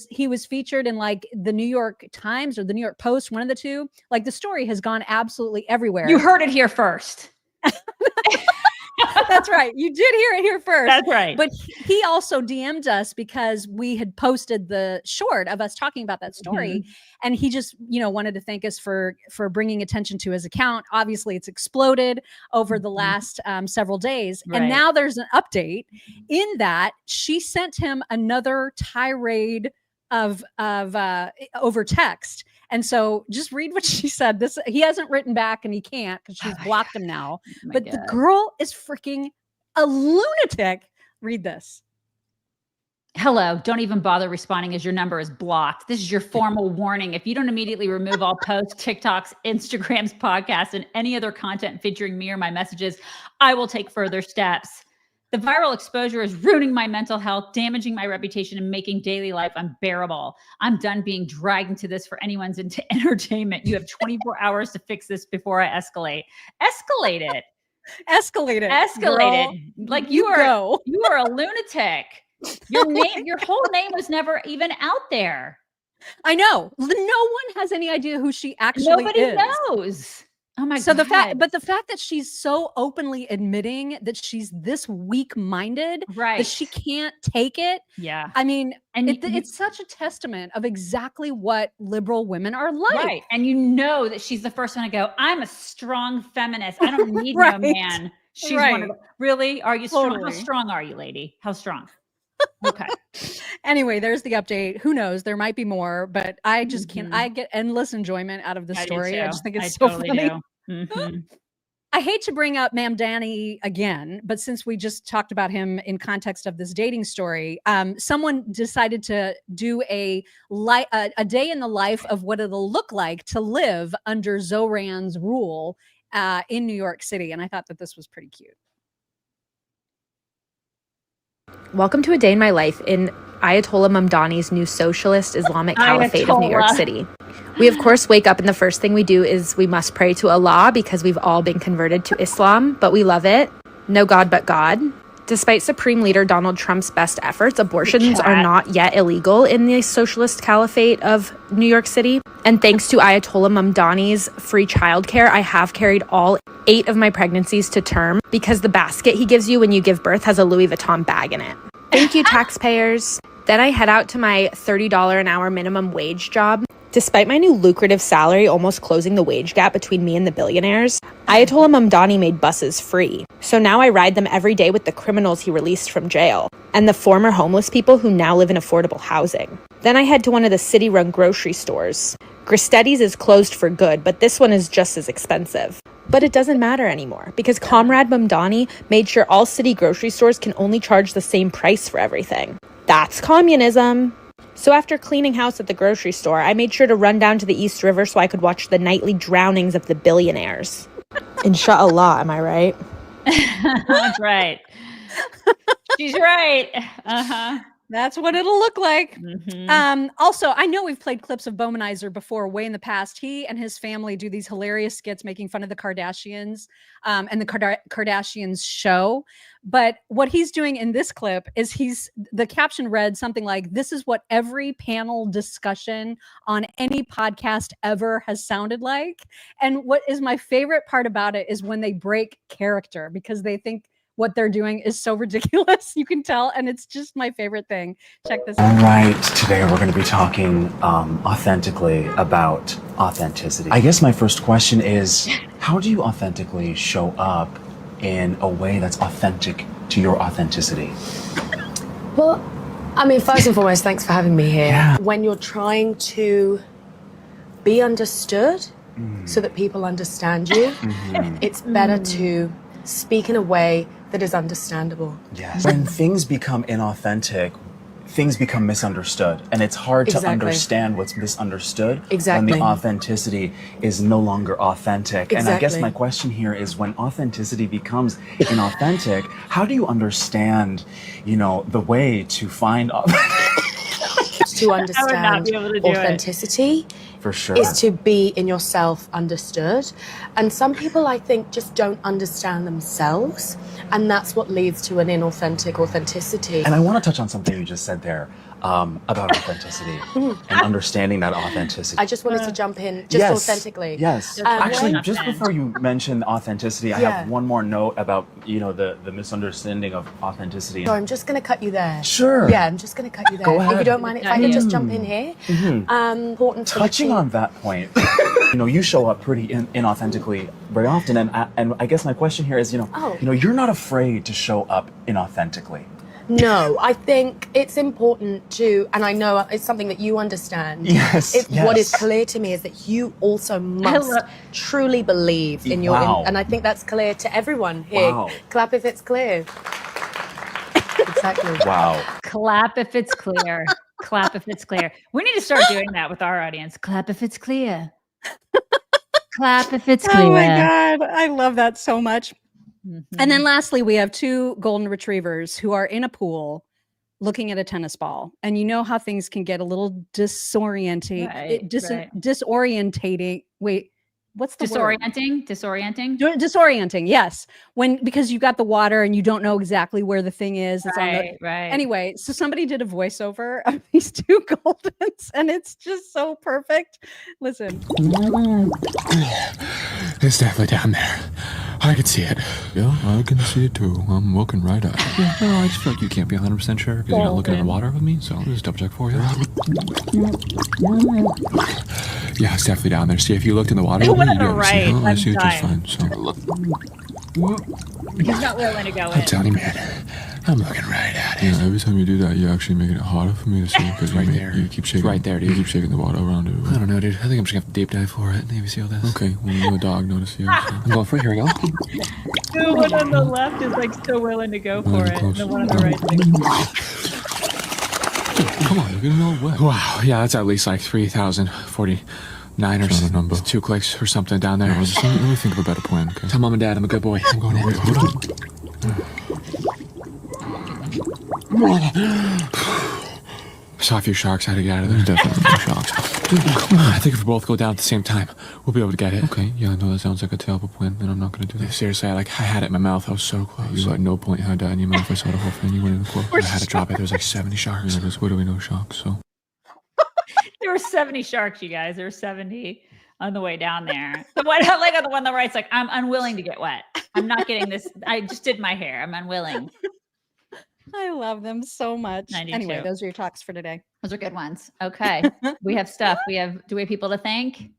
He was featured in like the New York Times or the New York Post, one of the two. Like the story has gone absolutely everywhere. You heard it here first. That's right. You did hear it here first. That's right. But he also DM'd us because we had posted the short of us talking about that story. And he just, wanted to thank us for bringing attention to his account. Obviously, it's exploded over the last several days. Right. And now there's an update in that she sent him another tirade of over text. And so just read what she said. He hasn't written back and he can't because she's blocked him now. But the girl is freaking a lunatic. Read this. Hello, don't even bother responding as your number is blocked. This is your formal warning. If you don't immediately remove all posts, TikToks, Instagrams, podcasts, and any other content featuring me or my messages, I will take further steps. The viral exposure is ruining my mental health, damaging my reputation, and making daily life unbearable. I'm done being dragged into this for anyone's entertainment. You have 24 hours to fix this before I escalate. Escalate it. Escalated. Escalated. Girl. Like You go. you are a lunatic. Your whole name was never even out there. I know. No one has any idea who she actually Nobody is. knows. Oh my So God. the fact that she's so openly admitting that she's this weak-minded, Right. that she can't take it. Yeah. I mean, And it's such a testament of exactly what liberal women are like. Right. And you know that she's the first one to go, I'm a strong feminist. I don't need Right. no man. She's one of the, really? Are you strong? How strong are you, lady? How strong? Okay. Anyway, there's the update. Who knows? There might be more, but I just can't. I get endless enjoyment out of the story. I just think it's so totally funny. do. Mhm. I hate to bring up Mamdani again, but since we just talked about him in context of this dating story, someone decided to do a day in the life of what it'll look like to live under Zoran's rule in New York City, and I thought that this was pretty cute. Welcome to a day in my life in Ayatollah Mamdani's new socialist Islamic caliphate of New York City. We, of course, wake up and the first thing we do is we must pray to Allah because we've all been converted to Islam, but we love it. No God but God. Despite Supreme Leader Donald Trump's best efforts, abortions are not yet illegal in the socialist caliphate of New York City. And thanks to Ayatollah Mamdani's free childcare, I have carried all 8 of my pregnancies to term because the basket he gives you when you give birth has a Louis Vuitton bag in it. Thank you, taxpayers. Then I head out to my $30 an hour minimum wage job. Despite my new lucrative salary almost closing the wage gap between me and the billionaires, Ayatollah Mamdani made buses free. So now I ride them every day with the criminals he released from jail and the former homeless people who now live in affordable housing. Then I head to one of the city-run grocery stores. Gristetti's is closed for good, but this one is just as expensive. But it doesn't matter anymore because Comrade Mamdani made sure all city grocery stores can only charge the same price for everything. That's communism. So after cleaning house at the grocery store, I made sure to run down to the East River so I could watch the nightly drownings of the billionaires. Inshallah, am I right? That's right. She's right. Uh-huh. That's what it'll look like. Mm-hmm. Also, I know we've played clips of Bowmanizer before, way in the past. He and his family do these hilarious skits making fun of the Kardashians and the Kardashians show. But what he's doing in this clip is the caption read something like, "This is what every panel discussion on any podcast ever has sounded like." And what is my favorite part about it is when they break character because they think what they're doing is so ridiculous. You can tell, and it's just my favorite thing. Check this out. All right, today we're going to be talking authentically about authenticity. I guess my first question is, how do you authentically show up in a way that's authentic to your authenticity? Well, I mean, first and foremost, thanks for having me here. Yeah. When you're trying to be understood so that people understand you, it's better to speak in a way that is understandable. Yes. When things become inauthentic, things become misunderstood, and it's hard to understand what's misunderstood when the authenticity is no longer authentic. And I guess my question here is, when authenticity becomes inauthentic, how do you understand, the way to find to understand authenticity? For sure. Is to be in yourself understood. And some people, I think, just don't understand themselves. And that's what leads to an inauthentic authenticity. And I want to touch on something you just said there about authenticity and understanding that authenticity. I just wanted to jump in just authentically. Yes. Actually, just before you mention authenticity, I have one more note about, the misunderstanding of authenticity. So I'm just going to cut you there. Sure. Yeah, I'm just going to cut you there. Go ahead. If you don't mind, if I could just jump in here. Important to touching on that point, you show up pretty inauthentically very often, and I guess my question here is, you're not afraid to show up inauthentically. No, I think it's important to, and I know it's something that you understand. Yes. What is clear to me is that you also must truly believe in your, and I think that's clear to everyone here. Wow. Clap if it's clear. Exactly. Wow. Clap if it's clear. Clap if it's clear. We need to start doing that with our audience. Clap if it's clear. Clap if it's clear. Oh my God. I love that so much. And then lastly, we have 2 golden retrievers who are in a pool looking at a tennis ball. And you know how things can get a little disorientating. Wait, what's the word? Disorienting. Disorienting. Yes. Because you got the water and you don't know exactly where the thing is. It's right. Anyway, so somebody did a voiceover of these two Goldens, and it's just so perfect. Listen. It's definitely down there. I can see it. Yeah, I can see it too. I'm looking right at it. Yeah, well, I just feel like you can't be 100% sure because you're not looking at the water with me, so I'll just double check for you. Yeah, it's definitely down there. See, if you looked in the water with me, you'd be able to see. Oh, I see it just fine. So He's not willing to go in. I'm telling you, man. I'm looking right at it. Yeah, every time you do that, you're actually making it harder for me to see because right there. You keep shaking. Right there, dude. You keep shaking the water around it. I don't know, dude. I think I'm just gonna have to deep dive for it. Maybe see all this. Okay, well, you're a dog, notice you. So. I'm going for it. Here we go. The one on the left is like so willing to go for it. The one on the right. Come on, you're getting all wet. Wow, yeah, that's at least like 3,049 or number. 2 clicks or something down there. No, let me think of a better plan, okay? Tell mom and dad I'm a good boy. I'm going over. Hold on. Saw a few sharks. I had to get out of there. Definitely no sharks. Dude, come on. I think if we both go down at the same time, we'll be able to get it. Okay, yeah, I know that sounds like a terrible plan, and I'm not gonna do that. Seriously, I had it in my mouth. I was so close. You at no point had that in your mouth. I saw the whole thing. You went in the quote. I had to drop it. There was like 70 sharks. Yeah, there's literally no sharks, so. There were 70 sharks, you guys. There were 70 on the way down there. The one, like on the one on the right's like, I'm unwilling to get wet. I'm not getting this. I just did my hair. I'm unwilling. I love them so much. 92. Anyway, those are your talks for today. Those are good ones. Okay. We have stuff. Do we have people to thank?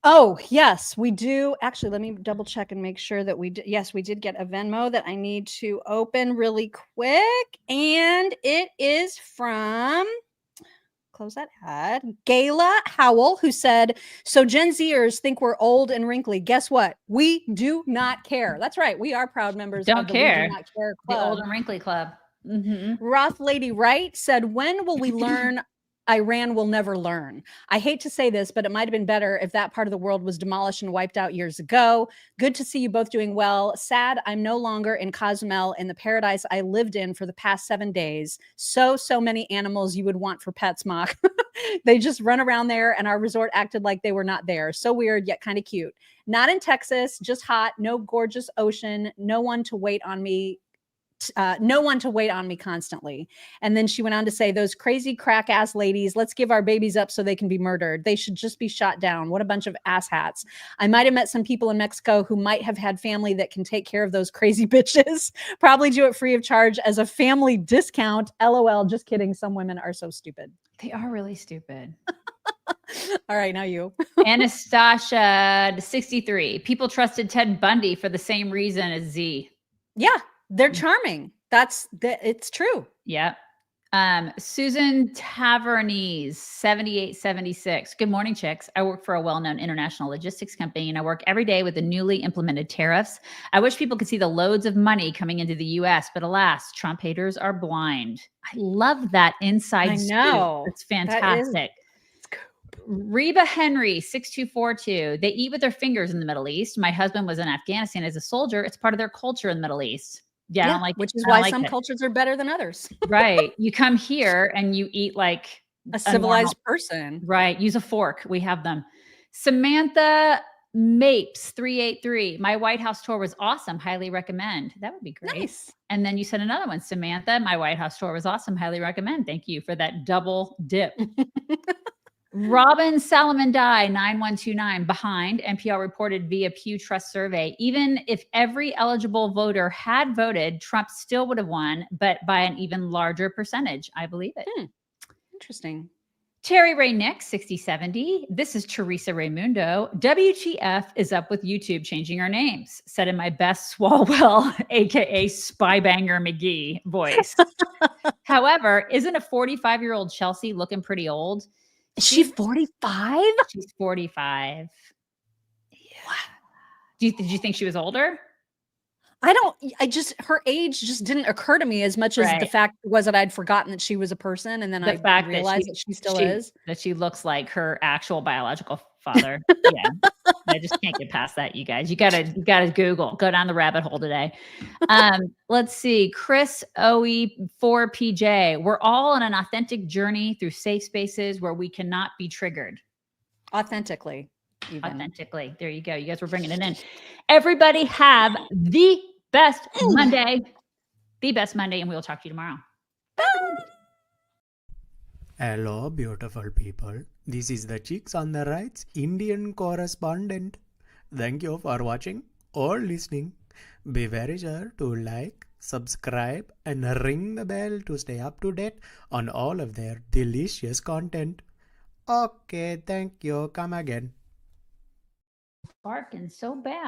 Oh, yes, we do. Actually, let me double check and make sure that we did. Yes, we did get a Venmo that I need to open really quick. And it is from, close that ad, Gayla Howell, who said, so Gen Zers think we're old and wrinkly. Guess what? We do not care. That's right. We are proud members of the We Do Not Care Club. The Old and Wrinkly Club. Mm-hmm. Roth Lady Wright said, when will we learn Iran will never learn? I hate to say this, but it might have been better if that part of the world was demolished and wiped out years ago. Good to see you both doing well. Sad I'm no longer in Cozumel, in the paradise I lived in for the past 7 days. So many animals you would want for pets, Mock. They just run around there and our resort acted like they were not there. So weird, yet kind of cute. Not in Texas, just hot, no gorgeous ocean, no one to wait on me constantly. And then she went on to say, those crazy crack ass ladies, let's give our babies up so they can be murdered. They should just be shot down. What a bunch of asshats. I might have met some people in Mexico who might have had family that can take care of those crazy bitches. Probably do it free of charge as a family discount. LOL. Just kidding. Some women are so stupid. They are really stupid. All right, now you. Anastasia, 63. People trusted Ted Bundy for the same reason as Z. Yeah. They're charming. It's true. Yep. Susan Tavernese, 7876. Good morning, chicks. I work for a well-known international logistics company, and I work every day with the newly implemented tariffs. I wish people could see the loads of money coming into the U.S., but alas, Trump haters are blind. I love that inside scoop. It's fantastic. Reba Henry, 6242. They eat with their fingers in the Middle East. My husband was in Afghanistan as a soldier. It's part of their culture in the Middle East. Yeah, I don't like which is why some cultures are better than others. Right. You come here and you eat like a civilized person. Right. Use a fork. We have them. Samantha Mapes, 383. My White House tour was awesome. Highly recommend. That would be great. Nice. And then you said another one, Samantha. My White House tour was awesome. Highly recommend. Thank you for that double dip. Robin Salomon Die 9129 behind. NPR reported via Pew Trust survey. Even if every eligible voter had voted, Trump still would have won, but by an even larger percentage. I believe it. Interesting. Terry Ray Nick 6070. This is Teresa Raimundo. WTF is up with YouTube changing our names? Said in my best Swalwell, aka Spybanger McGee voice. However, isn't a 45-year-old Chelsea looking pretty old? Is she 45? She's 45. Yeah. Did you think she was older? Her age just didn't occur to me as much as the fact was that I'd forgotten that she was a person. And then I realized that she still is. That she looks like her actual biological father. Yeah. I just can't get past that, you guys. You gotta Google, go down the rabbit hole today. Let's see. Chris OE4PJ. We're all on an authentic journey through safe spaces where we cannot be triggered. Authentically. authentically. There you go. You guys were bringing it in. Everybody have the best Monday. The best Monday, and we will talk to you tomorrow. Bye. Hello, beautiful people. This is the Chicks on the Right's Indian correspondent. Thank you for watching or listening. Be very sure to like, subscribe, and ring the bell to stay up to date on all of their delicious content. Okay, thank you. Come again. Barking so bad.